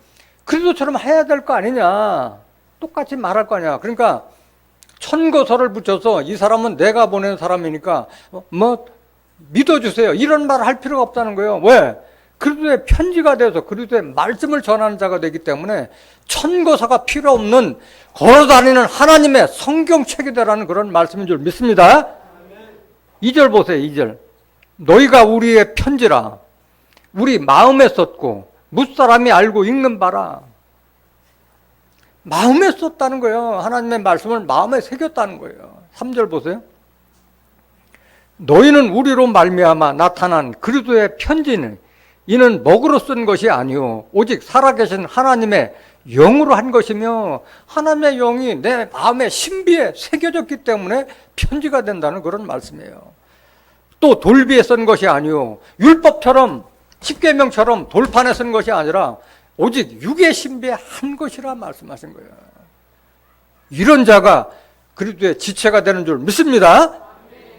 S1: 그리스도처럼 해야 될 거 아니냐? 똑같이 말할 거 아니야. 그러니까 천거설을 붙여서 이 사람은 내가 보낸 사람이니까 뭐 믿어주세요, 이런 말을 할 필요가 없다는 거예요. 왜? 그리스도의 편지가 돼서 그리스도의 말씀을 전하는 자가 되기 때문에 천거사가 필요 없는 걸어다니는 하나님의 성경책이 되라는 그런 말씀인 줄 믿습니다. 2절 보세요. 2절. 너희가 우리의 편지라 우리 마음에 썼고 무사람이 알고 읽는 바라. 마음에 썼다는 거예요. 하나님의 말씀을 마음에 새겼다는 거예요. 3절 보세요. 너희는 우리로 말미암아 나타난 그리스도의 편지는 이는 먹으로 쓴 것이 아니요 오직 살아계신 하나님의 영으로 한 것이며, 하나님의 영이 내 마음의 신비에 새겨졌기 때문에 편지가 된다는 그런 말씀이에요. 또 돌비에 쓴 것이 아니요 율법처럼 십계명처럼 돌판에 쓴 것이 아니라 오직 육의 신비에 한 것이라 말씀하신 거예요. 이런 자가 그리스도의 지체가 되는 줄 믿습니다.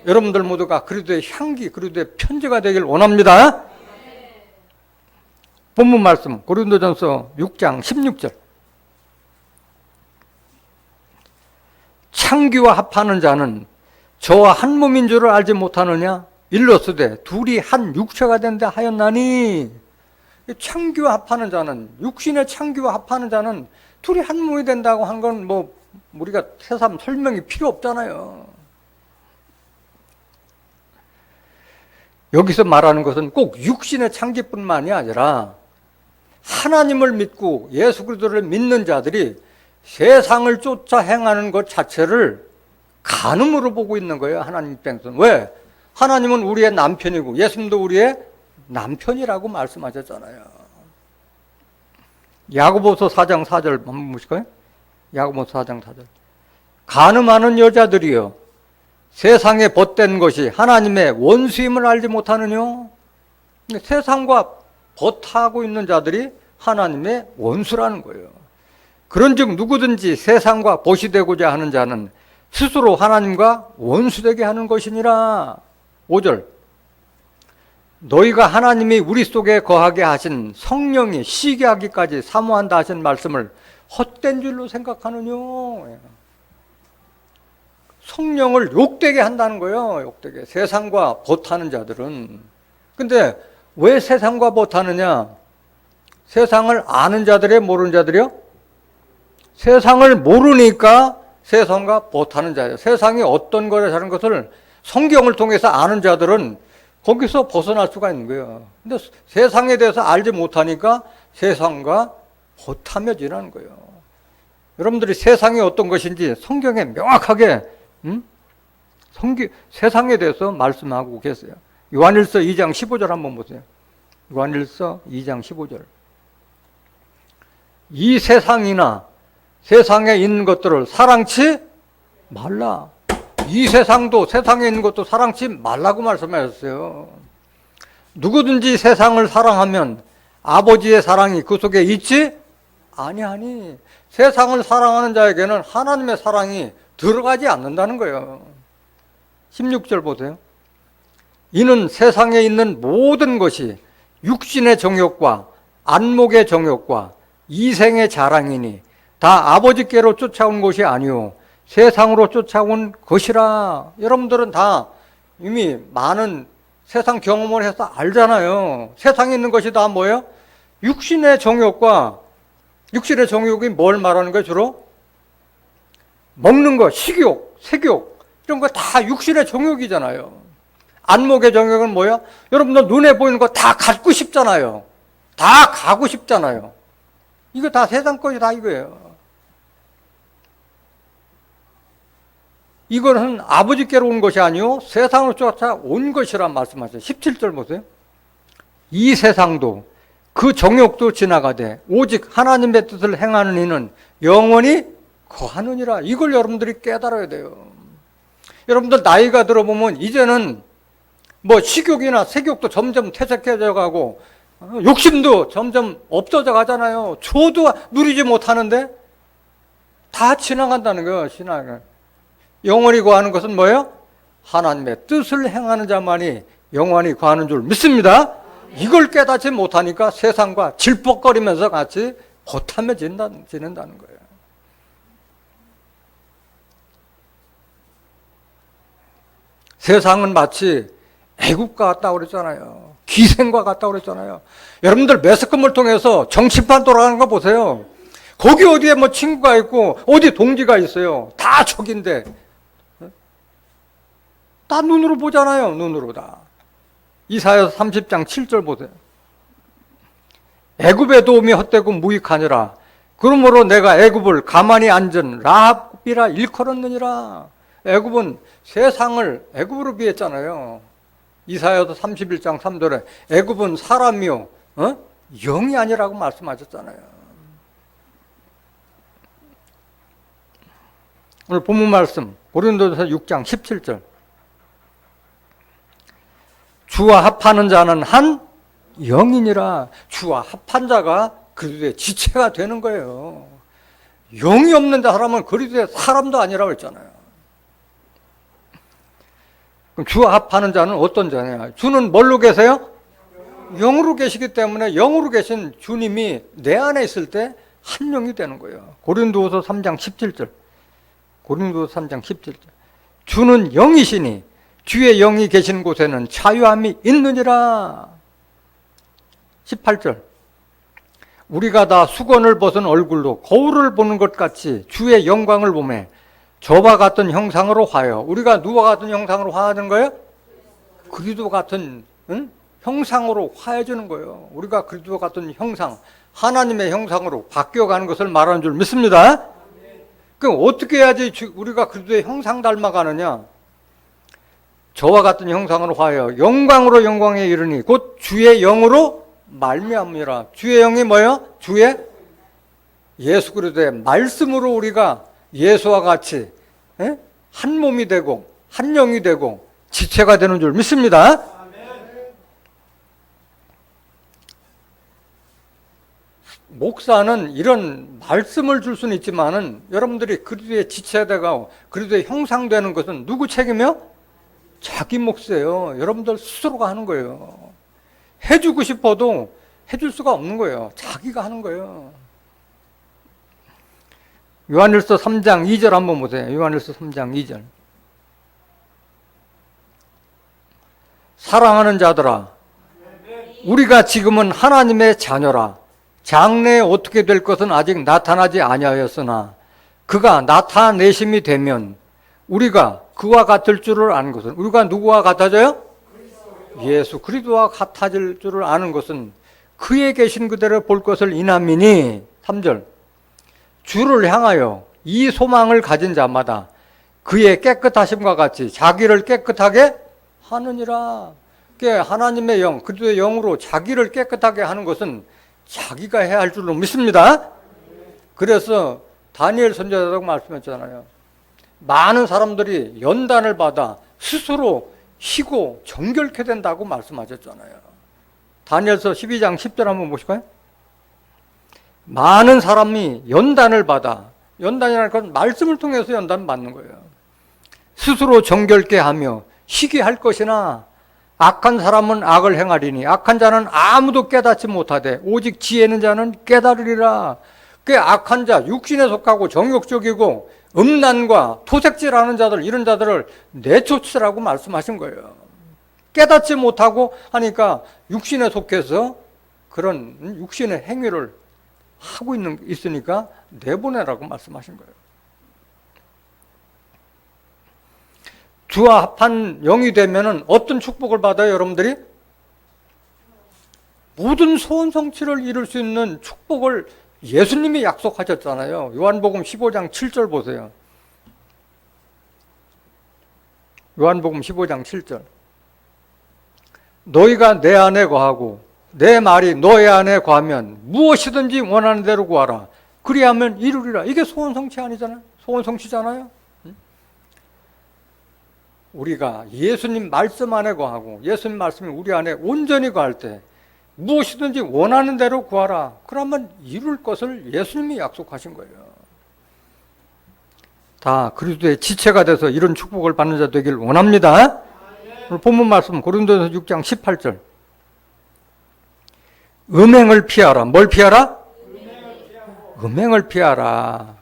S1: 여러분들 모두가 그리스도의 향기, 그리스도의 편지가 되길 원합니다. 본문 말씀 고린도전서 6장 16절. 창기와 합하는 자는 저와 한 몸인 줄을 알지 못하느냐? 일러스되 둘이 한 육체가 된다 하였나니. 창기와 합하는 자는, 육신의 창기와 합하는 자는 둘이 한 몸이 된다고 한 건 뭐 우리가 새삼 설명이 필요 없잖아요. 여기서 말하는 것은 꼭 육신의 창기뿐만이 아니라 하나님을 믿고 예수 그리스도를 믿는 자들이 세상을 쫓아 행하는 것 자체를 간음으로 보고 있는 거예요. 하나님 입장에서는. 왜? 하나님은 우리의 남편이고 예수님도 우리의 남편이라고 말씀하셨잖아요. 야고보서 4장 4절 한번 보실까요? 야고보서 4장 4절. 간음하는 여자들이여 세상에 벗된 것이 하나님의 원수임을 알지 못하느뇨? 세상과 벗하고 있는 자들이 하나님의 원수라는 거예요. 그런즉 누구든지 세상과 벗이 되고자 하는 자는 스스로 하나님과 원수되게 하는 것이니라. 5절. 너희가 하나님이 우리 속에 거하게 하신 성령이 시게 하기까지 사모한다 하신 말씀을 헛된 줄로 생각하느뇨? 성령을 욕되게 한다는 거예요. 욕되게. 세상과 벗하는 자들은. 근데 왜 세상과 벗하느냐? 세상을 아는 자들이 모르는 자들이요? 세상을 모르니까 세상과 벗하는 자예요. 세상이 어떤 거라는 것을 성경을 통해서 아는 자들은 거기서 벗어날 수가 있는 거예요. 근데 세상에 대해서 알지 못하니까 세상과 벗하며 지나는 거예요. 여러분들이 세상이 어떤 것인지 성경에 명확하게 세상에 대해서 말씀하고 계세요. 요한일서 2장 15절 한번 보세요. 요한일서 2장 15절. 이 세상이나 세상에 있는 것들을 사랑치 말라. 이 세상도 세상에 있는 것도 사랑치 말라고 말씀하셨어요. 누구든지 세상을 사랑하면 아버지의 사랑이 그 속에 있지 아니하니. 세상을 사랑하는 자에게는 하나님의 사랑이 들어가지 않는다는 거예요. 16절 보세요. 이는 세상에 있는 모든 것이 육신의 정욕과 안목의 정욕과 이생의 자랑이니 다 아버지께로 쫓아온 것이 아니오 세상으로 쫓아온 것이라. 여러분들은 다 이미 많은 세상 경험을 해서 알잖아요. 세상에 있는 것이 다 뭐예요? 육신의 정욕과, 육신의 정욕이 뭘 말하는 거예요? 주로 먹는 거, 식욕, 색욕 이런 거 다 육신의 정욕이잖아요. 안목의 정욕은 뭐예요? 여러분들 눈에 보이는 거 다 갖고 싶잖아요. 다 가고 싶잖아요. 이거 다 세상 것이 다 이거예요. 이거는 아버지께로 온 것이 아니요 세상으로 쫓아온 것이란 말씀하세요. 17절 보세요. 이 세상도 그 정욕도 지나가되 오직 하나님의 뜻을 행하는 이는 영원히 거하느니라. 이걸 여러분들이 깨달아야 돼요. 여러분들 나이가 들어보면 이제는 뭐 식욕이나 색욕도 점점 퇴색해져 가고 욕심도 점점 없어져 가잖아요. 저도 누리지 못하는데 다 지나간다는 거예요. 지나가. 영원히 거하는 것은 뭐예요? 하나님의 뜻을 행하는 자만이 영원히 거하는 줄 믿습니다. 이걸 깨닫지 못하니까 세상과 질퍽거리면서 같이 벗하며 지낸다는 거예요. 세상은 마치 애국과 같다고 그랬잖아요. 기생과 같다고 그랬잖아요. 여러분들 매스컴을 통해서 정치판 돌아가는 거 보세요. 거기 어디에 뭐 친구가 있고 어디 동지가 있어요. 다 적인데 다 눈으로 보잖아요. 눈으로 다. 이사야서 30장 7절 보세요. 애굽의 도움이 헛되고 무익하니라. 그러므로 내가 애굽을 가만히 앉은 라합이라 일컬었느니라. 애굽은 세상을 애굽으로 비했잖아요. 이사야서 31장 3절에 애굽은 사람이요 영이 아니라고 말씀하셨잖아요. 오늘 본문 말씀 고린도전서 6장 17절. 주와 합하는 자는 한 영이니라. 주와 합한 자가 그리스도의 지체가 되는 거예요. 영이 없는 사람은 그리스도의 사람도 아니라고 했잖아요. 그럼 주와 합하는 자는 어떤 자냐? 주는 뭘로 계세요? 영으로 계시기 때문에 영으로 계신 주님이 내 안에 있을 때 한 영이 되는 거예요. 고린도후서 3장 17절. 고린도후서 3장 17절. 주는 영이시니 주의 영이 계신 곳에는 자유함이 있느니라. 18절. 우리가 다 수건을 벗은 얼굴로 거울을 보는 것 같이 주의 영광을 보매 저와 같은 형상으로 화하여. 우리가 누가 같은 형상으로 화하는 거예요? 그리스도 같은 형상으로 화해주는 거예요. 우리가 그리스도 같은 형상, 하나님의 형상으로 바뀌어가는 것을 말하는 줄 믿습니다. 그럼 어떻게 해야지 우리가 그리스도의 형상 닮아가느냐? 저와 같은 형상으로 화하여 영광으로 영광에 이르니 곧 주의 영으로 말미암으리라. 주의 영이 뭐예요? 주의 예수 그리스도의 말씀으로 우리가 예수와 같이 한 몸이 되고 한 영이 되고 지체가 되는 줄 믿습니다. 목사는 이런 말씀을 줄 수는 있지만은 여러분들이 그리스도의 지체되고 그리스도의 형상되는 것은 누구 책임이요? 자기 몫이에요. 여러분들 스스로가 하는 거예요. 해주고 싶어도 해줄 수가 없는 거예요. 자기가 하는 거예요. 요한일서 3장 2절 한번 보세요. 요한일서 3장 2절. 사랑하는 자들아, 우리가 지금은 하나님의 자녀라. 장래에 어떻게 될 것은 아직 나타나지 아니하였으나 그가 나타내심이 되면 우리가 그와 같을 줄을 아는 것은, 우리가 누구와 같아져요? 예수 그리스도와 같아질 줄을 아는 것은 그에 계신 그대로 볼 것을 인함이니. 3절. 주를 향하여 이 소망을 가진 자마다 그의 깨끗하심과 같이 자기를 깨끗하게 하느니라. 하나님의 영, 그리스도의 영으로 자기를 깨끗하게 하는 것은 자기가 해야 할 줄로 믿습니다. 그래서 다니엘 선지자라고 말씀했잖아요. 많은 사람들이 연단을 받아 스스로 희고 정결케 된다고 말씀하셨잖아요. 다니엘서 12장 10절 한번 보실까요? 많은 사람이 연단을 받아, 연단이라는 건 말씀을 통해서 연단 받는 거예요. 스스로 정결케 하며 희게 할 것이나 악한 사람은 악을 행하리니 악한 자는 아무도 깨닫지 못하되 오직 지혜 있는 자는 깨달으리라. 그 악한 자, 육신에 속하고 정욕적이고 음란과 토색질하는 자들, 이런 자들을 내쫓으라고 말씀하신 거예요. 깨닫지 못하고 하니까 육신에 속해서 그런 육신의 행위를 하고 있으니까 내보내라고 말씀하신 거예요. 주와 합한 영이 되면은 어떤 축복을 받아요, 여러분들이? 모든 소원 성취를 이룰 수 있는 축복을 예수님이 약속하셨잖아요. 요한복음 15장 7절 보세요. 요한복음 15장 7절. 너희가 내 안에 거하고 내 말이 너희 안에 거하면 무엇이든지 원하는 대로 구하라. 그리하면 이루리라. 이게 소원 성취 아니잖아요? 소원 성취잖아요? 우리가 예수님 말씀 안에 거하고 예수님 말씀이 우리 안에 온전히 거할 때 무엇이든지 원하는 대로 구하라. 그러면 이룰 것을 예수님이 약속하신 거예요. 다 그리스도의 지체가 돼서 이런 축복을 받는 자 되길 원합니다. 오늘 본문 말씀 고린도서 6장 18절. 음행을 피하라. 뭘 피하라? 음행을 피하라.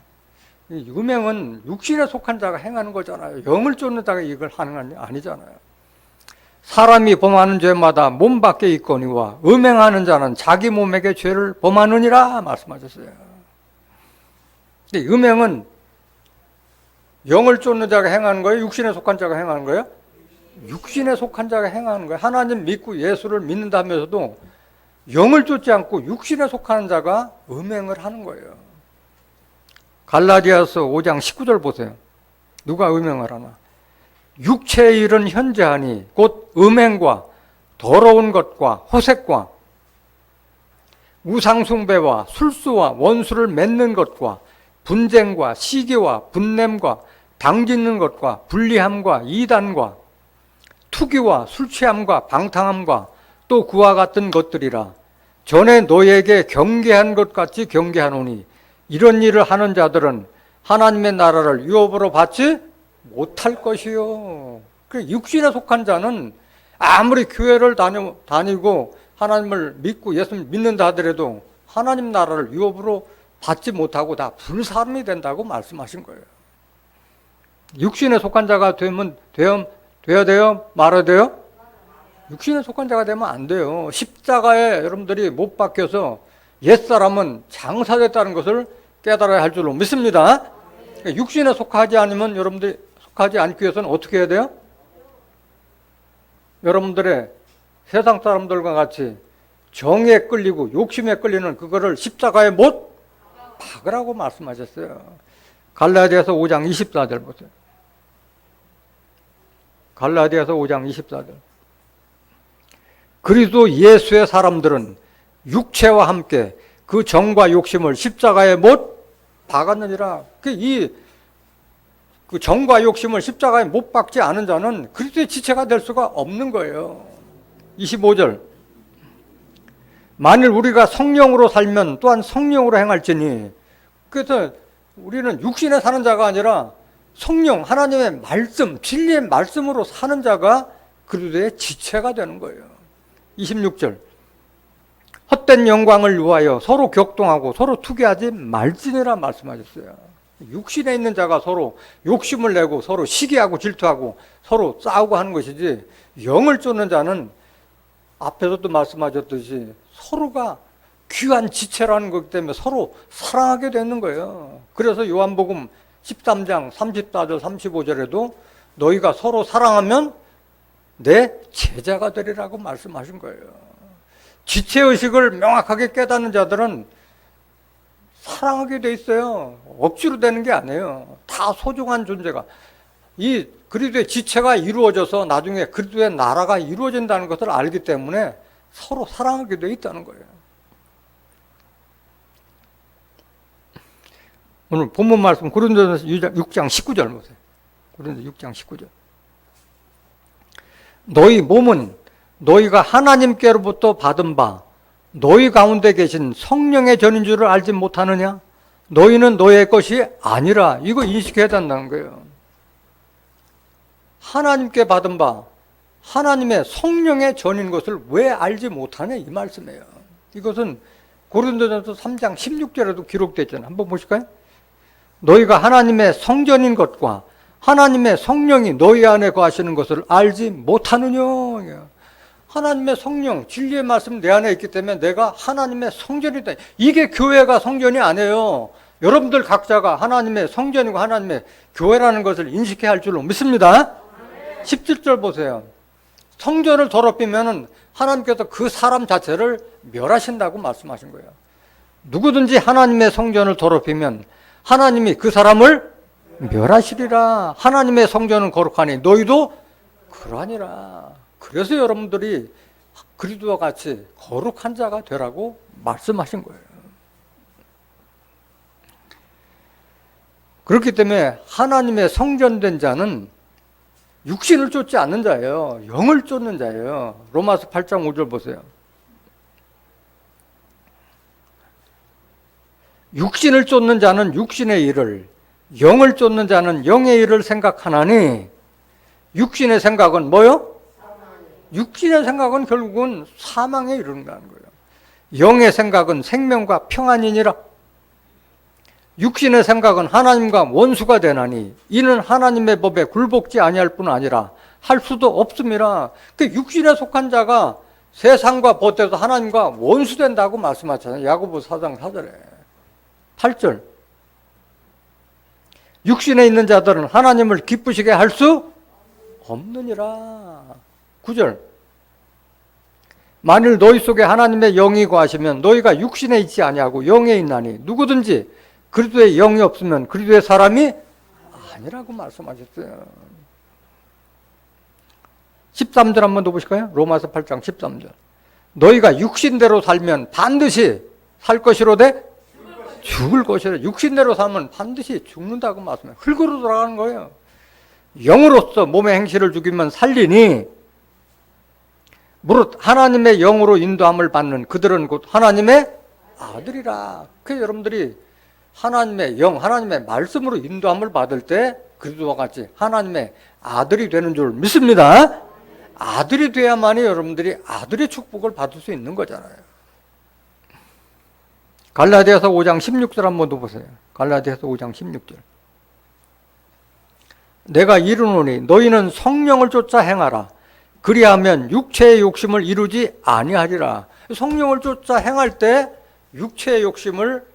S1: 음행은 육신에 속한 자가 행하는 거잖아요. 영을 쫓는 자가 이걸 하는 게 아니잖아요. 사람이 범하는 죄마다 몸 밖에 있거니와 음행하는 자는 자기 몸에게 죄를 범하느니라 말씀하셨어요. 근데 음행은 영을 쫓는 자가 행하는 거예요? 육신에 속한 자가 행하는 거예요? 육신에 속한 자가 행하는 거예요. 하나님 믿고 예수를 믿는다면서도 영을 쫓지 않고 육신에 속하는 자가 음행을 하는 거예요. 갈라디아서 5장 19절 보세요. 누가 음행을 하나? 육체의 일은 현재하니 곧 음행과 더러운 것과 호색과 우상숭배와 술수와 원수를 맺는 것과 분쟁과 시기와 분냄과 당짓는 것과 불리함과 이단과 투기와 술취함과 방탕함과 또 그와 같은 것들이라. 전에 너희에게 경계한 것 같이 경계하노니 이런 일을 하는 자들은 하나님의 나라를 유업으로 받지 못할 것이요. 육신에 속한 자는 아무리 교회를 다니고 하나님을 믿고 예수를 믿는다 하더라도 하나님 나라를 유업으로 받지 못하고 다 불사람이 된다고 말씀하신 거예요. 육신에 속한 자가 돼야 돼요? 말아야 돼요? 육신에 속한 자가 되면 안 돼요. 십자가에 여러분들이 못 박혀서 옛사람은 장사됐다는 것을 깨달아야 할 줄로 믿습니다. 육신에 속하지 않으면 여러분들이 속하지 않기 위해서는 어떻게 해야 돼요? 여러분들의 세상 사람들과 같이 정에 끌리고 욕심에 끌리는 그거를 십자가에 못 박으라고 말씀하셨어요. 갈라디아서 5장 24절 보세요. 갈라디아서 5장 24절. 그리스도 예수의 사람들은 육체와 함께 그 정과 욕심을 십자가에 못 박았느니라. 그 정과 욕심을 십자가에 못 박지 않은 자는 그리스도의 지체가 될 수가 없는 거예요. 25절. 만일 우리가 성령으로 살면 또한 성령으로 행할지니. 그래서 우리는 육신에 사는 자가 아니라 성령, 하나님의 말씀, 진리의 말씀으로 사는 자가 그리스도의 지체가 되는 거예요. 26절. 헛된 영광을 위하여 서로 격동하고 서로 투기하지 말지니라 말씀하셨어요. 육신에 있는 자가 서로 욕심을 내고 서로 시기하고 질투하고 서로 싸우고 하는 것이지, 영을 쫓는 자는 앞에서도 말씀하셨듯이 서로가 귀한 지체라는 거기 때문에 서로 사랑하게 되는 거예요. 그래서 요한복음 13장 34절 35절에도 너희가 서로 사랑하면 내 제자가 되리라고 말씀하신 거예요. 지체의식을 명확하게 깨닫는 자들은 사랑하게 돼 있어요. 억지로 되는 게 아니에요. 다 소중한 존재가. 이 그리스도의 지체가 이루어져서 나중에 그리스도의 나라가 이루어진다는 것을 알기 때문에 서로 사랑하게 돼 있다는 거예요. 오늘 본문 말씀 고린도전서 6장 19절 보세요. 고린도전서 6장 19절. 너희 몸은 너희가 하나님께로부터 받은 바 너희 가운데 계신 성령의 전인 줄을 알지 못하느냐? 너희는 너의 것이 아니라. 이거 인식해야 된다는 거예요. 하나님께 받은 바 하나님의 성령의 전인 것을 왜 알지 못하냐 이 말씀이에요. 이것은 고린도전서 3장 16절에도 기록되어 있잖아요. 한번 보실까요? 너희가 하나님의 성전인 것과 하나님의 성령이 너희 안에 거하시는 것을 알지 못하느냐. 하나님의 성령, 진리의 말씀 내 안에 있기 때문에 내가 하나님의 성전이다. 이게 교회가 성전이 아니에요. 여러분들 각자가 하나님의 성전이고 하나님의 교회라는 것을 인식해야 할 줄로 믿습니다. 17절 보세요. 성전을 더럽히면 하나님께서 그 사람 자체를 멸하신다고 말씀하신 거예요. 누구든지 하나님의 성전을 더럽히면 하나님이 그 사람을 멸하시리라. 하나님의 성전은 거룩하니 너희도 그러하니라. 그래서 여러분들이 그리스도와 같이 거룩한 자가 되라고 말씀하신 거예요. 그렇기 때문에 하나님의 성전된 자는 육신을 쫓지 않는 자예요. 영을 쫓는 자예요. 로마서 8장 5절 보세요. 육신을 쫓는 자는 육신의 일을, 영을 쫓는 자는 영의 일을 생각하나니. 육신의 생각은 뭐요? 육신의 생각은 결국은 사망에 이르는다는 거예요. 영의 생각은 생명과 평안이니라. 육신의 생각은 하나님과 원수가 되나니 이는 하나님의 법에 굴복지 아니할 뿐 아니라 할 수도 없음이라. 그 육신에 속한 자가 세상과 벗어서 하나님과 원수된다고 말씀하셨잖아요. 야고보 4장 4절에. 8절. 육신에 있는 자들은 하나님을 기쁘시게 할 수 없느니라. 9절. 만일 너희 속에 하나님의 영이 거하시면 너희가 육신에 있지 아니하고 영에 있나니 누구든지 그리스도의 영이 없으면 그리스도의 사람이 아니라고 말씀하셨어요. 13절 한번 더 보실까요? 로마서 8장 13절. 너희가 육신대로 살면 반드시 살 것이로되 죽을 것이라. 육신대로 살면 반드시 죽는다고 말씀해요. 흙으로 돌아가는 거예요. 영으로서 몸의 행실을 죽이면 살리니 무릇 하나님의 영으로 인도함을 받는 그들은 곧 하나님의 아들이라. 그래서 여러분들이 하나님의 영, 하나님의 말씀으로 인도함을 받을 때 그리스도와 같이 하나님의 아들이 되는 줄 믿습니다. 아들이 돼야만이 여러분들이 아들의 축복을 받을 수 있는 거잖아요. 갈라디아서 5장 16절 한번 더 보세요. 갈라디아서 5장 16절. 내가 이르노니 너희는 성령을 쫓아 행하라. 그리하면 육체의 욕심을 이루지 아니하리라. 성령을 쫓아 행할 때 육체의 욕심을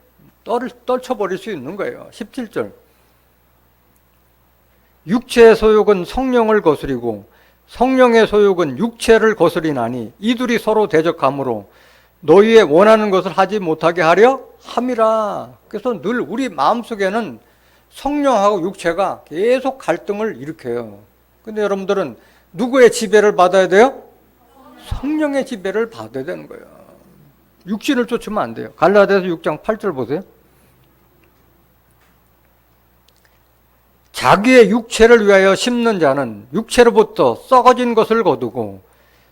S1: 떨쳐버릴 수 있는 거예요. 17절. 육체의 소욕은 성령을 거스리고 성령의 소욕은 육체를 거스리나니 이둘이 서로 대적하므로 너희의 원하는 것을 하지 못하게 하려 함이라. 그래서 늘 우리 마음속에는 성령하고 육체가 계속 갈등을 일으켜요. 근데 여러분들은 누구의 지배를 받아야 돼요? 성령의 지배를 받아야 되는 거예요. 육신을 쫓으면 안 돼요. 갈라디아서 6장 8절 보세요. 자기의 육체를 위하여 심는 자는 육체로부터 썩어진 것을 거두고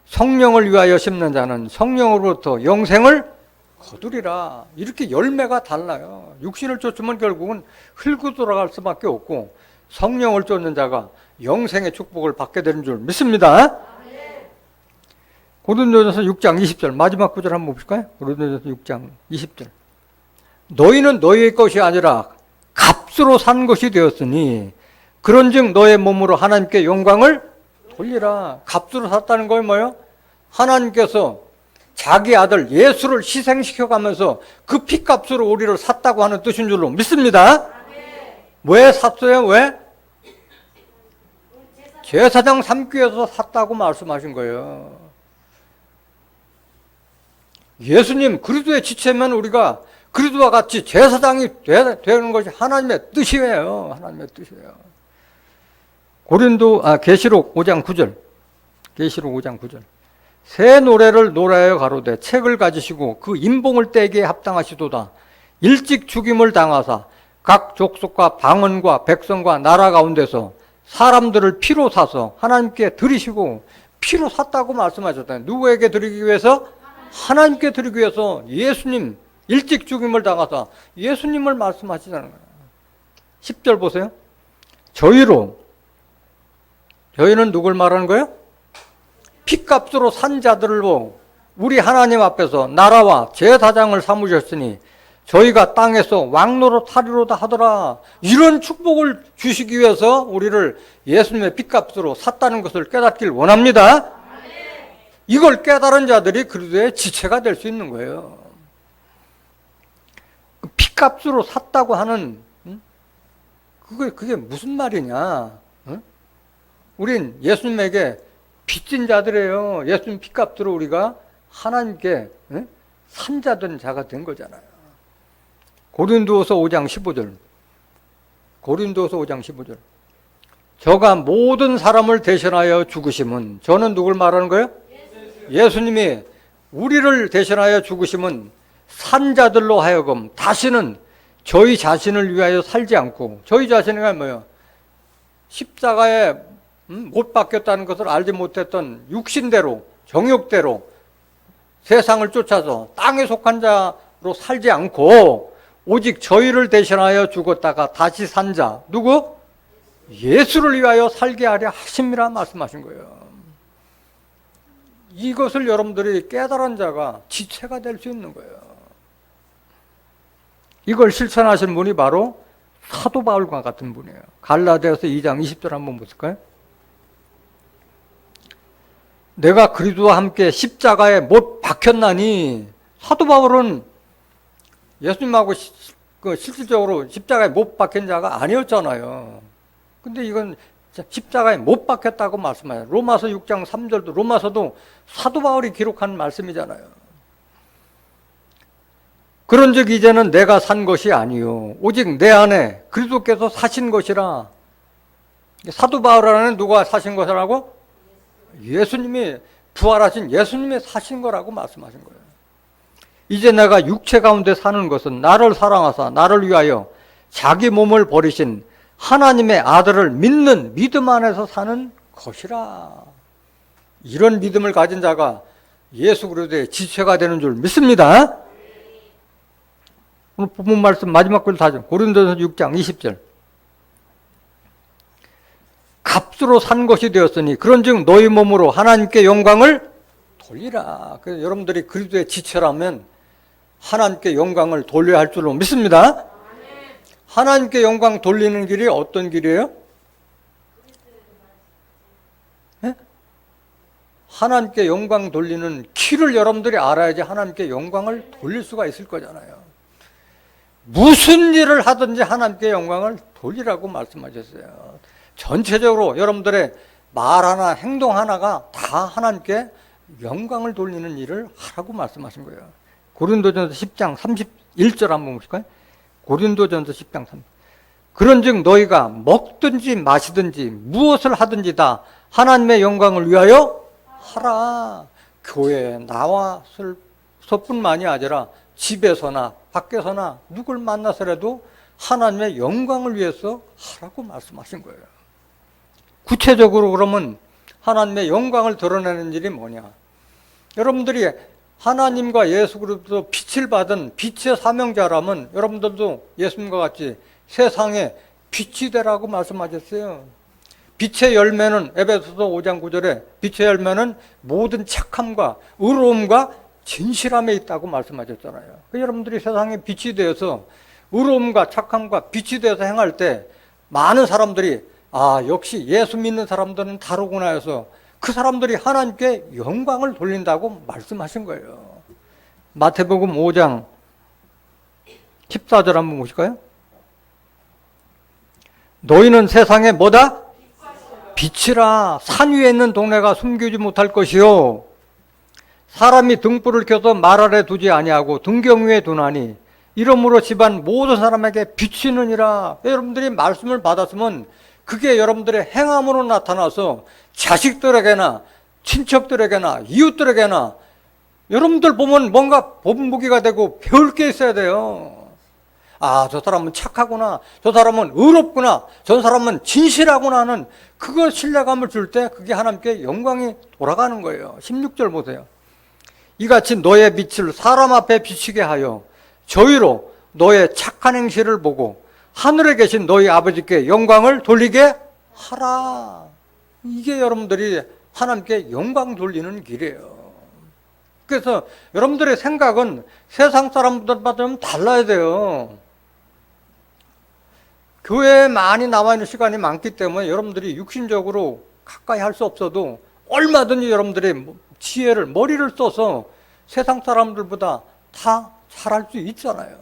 S1: 성령을 위하여 심는 자는 성령으로부터 영생을 거두리라. 이렇게 열매가 달라요. 육신을 쫓으면 결국은 흘고 돌아갈 수밖에 없고 성령을 쫓는 자가 영생의 축복을 받게 되는 줄 믿습니다. 고린도전서 6장 20절 마지막 구절 한번 볼까요? 고린도전서 6장 20절. 너희는 너희의 것이 아니라 값으로 산 것이 되었으니 그런즉 너의 몸으로 하나님께 영광을 돌리라. 값으로 샀다는 건 뭐예요? 하나님께서 자기 아들 예수를 희생시켜가면서 그 피값으로 우리를 샀다고 하는 뜻인 줄로 믿습니다. 왜 샀어요? 왜? 제사장 삼기 위해서 샀다고 말씀하신 거예요. 예수님 그리스도의 지체면 우리가 그리스도와 같이 제사장이 되는 것이 하나님의 뜻이에요. 하나님의 뜻이에요. 계시록 5장 9절. 계시록 5장 9절. 새 노래를 노래하여 가로되 책을 가지시고 그 인봉을 떼기에 합당하시도다. 일찍 죽임을 당하사 각 족속과 방언과 백성과 나라 가운데서 사람들을 피로 사서 하나님께 드리시고 피로 샀다고 말씀하셨다. 누구에게 드리기 위해서? 하나님께 드리기 위해서 예수님 일찍 죽임을 당하사 예수님을 말씀하시잖아요. 10절 보세요. 저희는 누굴 말하는 거예요? 피값으로 산 자들로 우리 하나님 앞에서 나라와 제사장을 삼으셨으니 저희가 땅에서 왕노릇 하리로다 하더라. 이런 축복을 주시기 위해서 우리를 예수님의 피값으로 샀다는 것을 깨닫길 원합니다. 이걸 깨달은 자들이 그리스도의 지체가 될 수 있는 거예요. 피값으로 샀다고 하는 그게 무슨 말이냐? 우린 예수님에게 빚진 자들이에요. 예수님 피값으로 우리가 하나님께 산 자가 된 거잖아요. 고린도서 5장 15절. 고린도서 5장 15절. 저가 모든 사람을 대신하여 죽으심은, 저는 누굴 말하는 거예요? 예수님이 우리를 대신하여 죽으심은 산 자들로 하여금 다시는 저희 자신을 위하여 살지 않고, 저희 자신이 뭐예요? 십자가에 못 박혔다는 것을 알지 못했던 육신대로, 정욕대로 세상을 쫓아서 땅에 속한 자로 살지 않고 오직 저희를 대신하여 죽었다가 다시 산 자, 누구? 예수를 위하여 살게 하려 하심이라 말씀하신 거예요. 이것을 여러분들이 깨달은 자가 지체가 될 수 있는 거예요. 이걸 실천하신 분이 바로 사도 바울과 같은 분이에요. 갈라디아서 2장 20절 한번 보실까요? 내가 그리스도와 함께 십자가에 못 박혔나니, 사도 바울은 예수님하고 실질적으로 십자가에 못 박힌 자가 아니었잖아요. 근데 이건 십자가에 못 박혔다고 말씀해요. 로마서 6장 3절도, 로마서도 사도 바울이 기록한 말씀이잖아요. 그런즉 이제는 내가 산 것이 아니요 오직 내 안에 그리스도께서 사신 것이라. 사도 바울 안에는 누가 사신 것이라고? 예수님이, 부활하신 예수님이 사신 거라고 말씀하신 거예요. 이제 내가 육체 가운데 사는 것은 나를 사랑하사 나를 위하여 자기 몸을 버리신 하나님의 아들을 믿는 믿음 안에서 사는 것이라. 이런 믿음을 가진 자가 예수 그리스도의 지체가 되는 줄 믿습니다. 오늘 본문 말씀 마지막 글 다죠. 고린도전서 6장 20절. 값으로 산 것이 되었으니 그런즉 너희 몸으로 하나님께 영광을 돌리라. 그래서 여러분들이 그리스도의 지체라면 하나님께 영광을 돌려야 할 줄로 믿습니다. 하나님께 영광 돌리는 길이 어떤 길이에요? 하나님께 영광 돌리는 길을 여러분들이 알아야지 하나님께 영광을 돌릴 수가 있을 거잖아요. 무슨 일을 하든지 하나님께 영광을 돌리라고 말씀하셨어요. 전체적으로 여러분들의 말 하나, 행동 하나가 다 하나님께 영광을 돌리는 일을 하라고 말씀하신 거예요. 고린도전서 10장 31절 한번 보실까요? 고린도전서 10장 3. 그런즉 너희가 먹든지 마시든지 무엇을 하든지 다 하나님의 영광을 위하여 하라. 교회에 나와서뿐만이 아니라 집에서나 밖에서나 누굴 만나서라도 하나님의 영광을 위해서 하라고 말씀하신 거예요. 구체적으로 그러면 하나님의 영광을 드러내는 일이 뭐냐? 여러분들이 하나님과 예수 그리스도 빛을 받은 빛의 사명자라면 여러분들도 예수님과 같이 세상에 빛이 되라고 말씀하셨어요. 빛의 열매는 에베소서 5장 9절에 빛의 열매는 모든 착함과 의로움과 진실함에 있다고 말씀하셨잖아요. 여러분들이 세상에 빛이 되어서 의로움과 착함과 빛이 되어서 행할 때 많은 사람들이 역시 예수 믿는 사람들은 다르구나 해서 그 사람들이 하나님께 영광을 돌린다고 말씀하신 거예요. 마태복음 5장 14절 한번 보실까요? 너희는 세상에 뭐다? 빛이라. 산 위에 있는 동네가 숨기지 못할 것이요 사람이 등불을 켜서 말 아래 두지 아니하고 등경 위에 두나니 이러므로 집안 모든 사람에게 비치느니라. 여러분들이 말씀을 받았으면 그게 여러분들의 행함으로 나타나서 자식들에게나 친척들에게나 이웃들에게나 여러분들 보면 뭔가 본보기가 되고 배울 게 있어야 돼요. 저 사람은 착하구나, 저 사람은 의롭구나, 저 사람은 진실하구나 하는 그걸 신뢰감을 줄 때 그게 하나님께 영광이 돌아가는 거예요. 16절 보세요. 이같이 너의 빛을 사람 앞에 비치게 하여 저희로 너의 착한 행실을 보고 하늘에 계신 너희 아버지께 영광을 돌리게 하라. 이게 여러분들이 하나님께 영광 돌리는 길이에요. 그래서 여러분들의 생각은 세상 사람들마다 좀 달라야 돼요. 교회에 많이 남아있는 시간이 많기 때문에 여러분들이 육신적으로 가까이 할 수 없어도 얼마든지 여러분들의 지혜를, 머리를 써서 세상 사람들보다 다 잘할 수 있잖아요.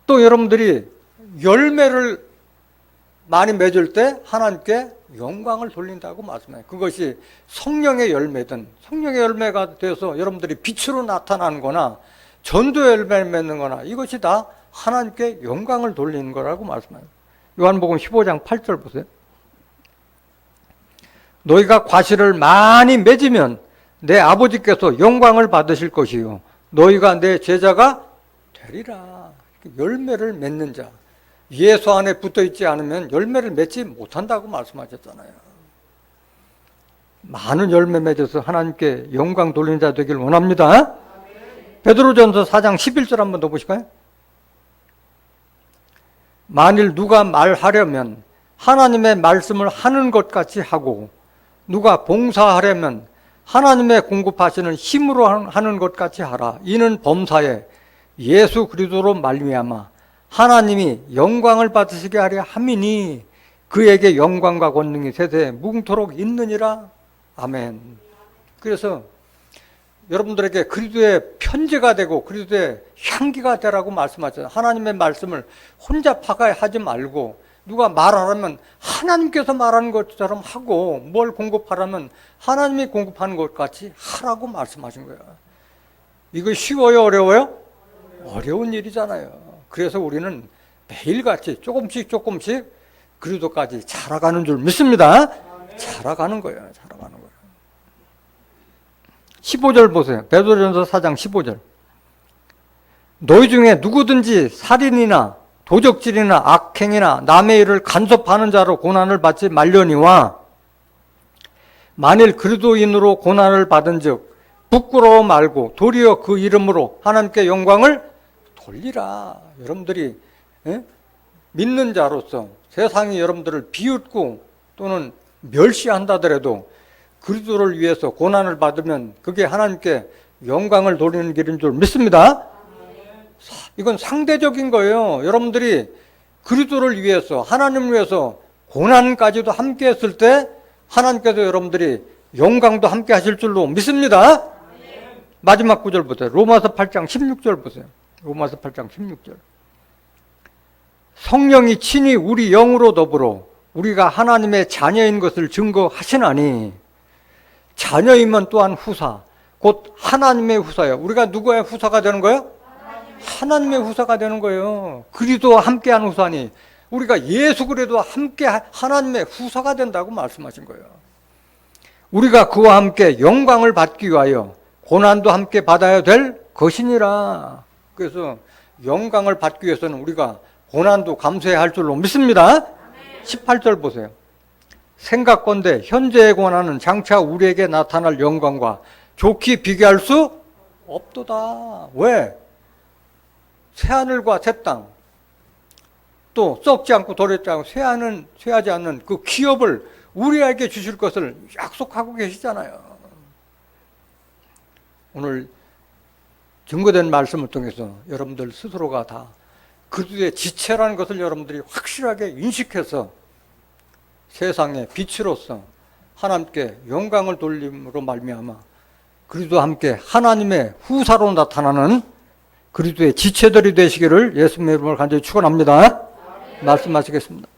S1: 또 여러분들이 열매를 많이 맺을 때 하나님께 영광을 돌린다고 말씀해요. 그것이 성령의 열매든 성령의 열매가 돼서 여러분들이 빛으로 나타나는 거나 전도의 열매를 맺는 거나 이것이 다 하나님께 영광을 돌리는 거라고 말씀해요. 요한복음 15장 8절 보세요. 너희가 과실을 많이 맺으면 내 아버지께서 영광을 받으실 것이요 너희가 내 제자가 되리라. 열매를 맺는 자, 예수 안에 붙어있지 않으면 열매를 맺지 못한다고 말씀하셨잖아요. 많은 열매 맺어서 하나님께 영광 돌리는 자 되길 원합니다. 베드로전서 4장 11절 한번 더 보실까요? 만일 누가 말하려면 하나님의 말씀을 하는 것 같이 하고 누가 봉사하려면 하나님의 공급하시는 힘으로 하는 것 같이 하라. 이는 범사에 예수 그리스도로 말미암아 하나님이 영광을 받으시게 하려 함이니 그에게 영광과 권능이 세세에 무궁토록 있느니라. 아멘. 그래서 여러분들에게 그리스도의 편지가 되고 그리스도의 향기가 되라고 말씀하셨어요. 하나님의 말씀을 혼자 파가하지 말고 누가 말하라면 하나님께서 말하는 것처럼 하고 뭘 공급하라면 하나님이 공급하는 것 같이 하라고 말씀하신 거예요. 이거 쉬워요? 어려워요? 어려운 일이잖아요. 그래서 우리는 매일같이 조금씩 그리스도까지 자라가는 줄 믿습니다. 자라가는 거예요. 자라가는 거예요. 15절 보세요. 베드로전서 4장 15절. 너희 중에 누구든지 살인이나 도적질이나 악행이나 남의 일을 간섭하는 자로 고난을 받지 말려니와 만일 그리스도인으로 고난을 받은 즉 부끄러워 말고 도리어 그 이름으로 하나님께 영광을 돌리라. 여러분들이 믿는 자로서 세상이 여러분들을 비웃고 또는 멸시한다더라도 그리스도를 위해서 고난을 받으면 그게 하나님께 영광을 돌리는 길인 줄 믿습니다. 이건 상대적인 거예요. 여러분들이 그리스도를 위해서 하나님을 위해서 고난까지도 함께 했을 때 하나님께서 여러분들이 영광도 함께 하실 줄로 믿습니다. 마지막 구절 보세요. 로마서 8장 16절 보세요. 로마서 8장 16절. 성령이 친히 우리 영으로 더불어 우리가 하나님의 자녀인 것을 증거하시나니, 자녀이면 또한 후사, 곧 하나님의 후사예요. 우리가 누구의 후사가 되는 거예요? 하나님의 후사가 되는 거예요. 그리스도와 함께한 후사니 우리가 예수 그리스도와 함께 하나님의 후사가 된다고 말씀하신 거예요. 우리가 그와 함께 영광을 받기 위하여 고난도 함께 받아야 될 것이니라. 그래서 영광을 받기 위해서는 우리가 고난도 감수해야 할 줄로 믿습니다. 18절 보세요. 생각건대 현재의 고난은 장차 우리에게 나타날 영광과 좋게 비교할 수 없도다. 왜? 새하늘과 새 땅, 또 썩지 않고 도래지 않고 쇠하지 않는 그 기업을 우리에게 주실 것을 약속하고 계시잖아요. 오늘 증거된 말씀을 통해서 여러분들 스스로가 다 그리스도의 지체라는 것을 여러분들이 확실하게 인식해서 세상의 빛으로서 하나님께 영광을 돌림으로 말미암아 그리스도와 함께 하나님의 후사로 나타나는 그리스도의 지체들이 되시기를 예수님의 이름으로 간절히 축원합니다. 말씀하시겠습니다.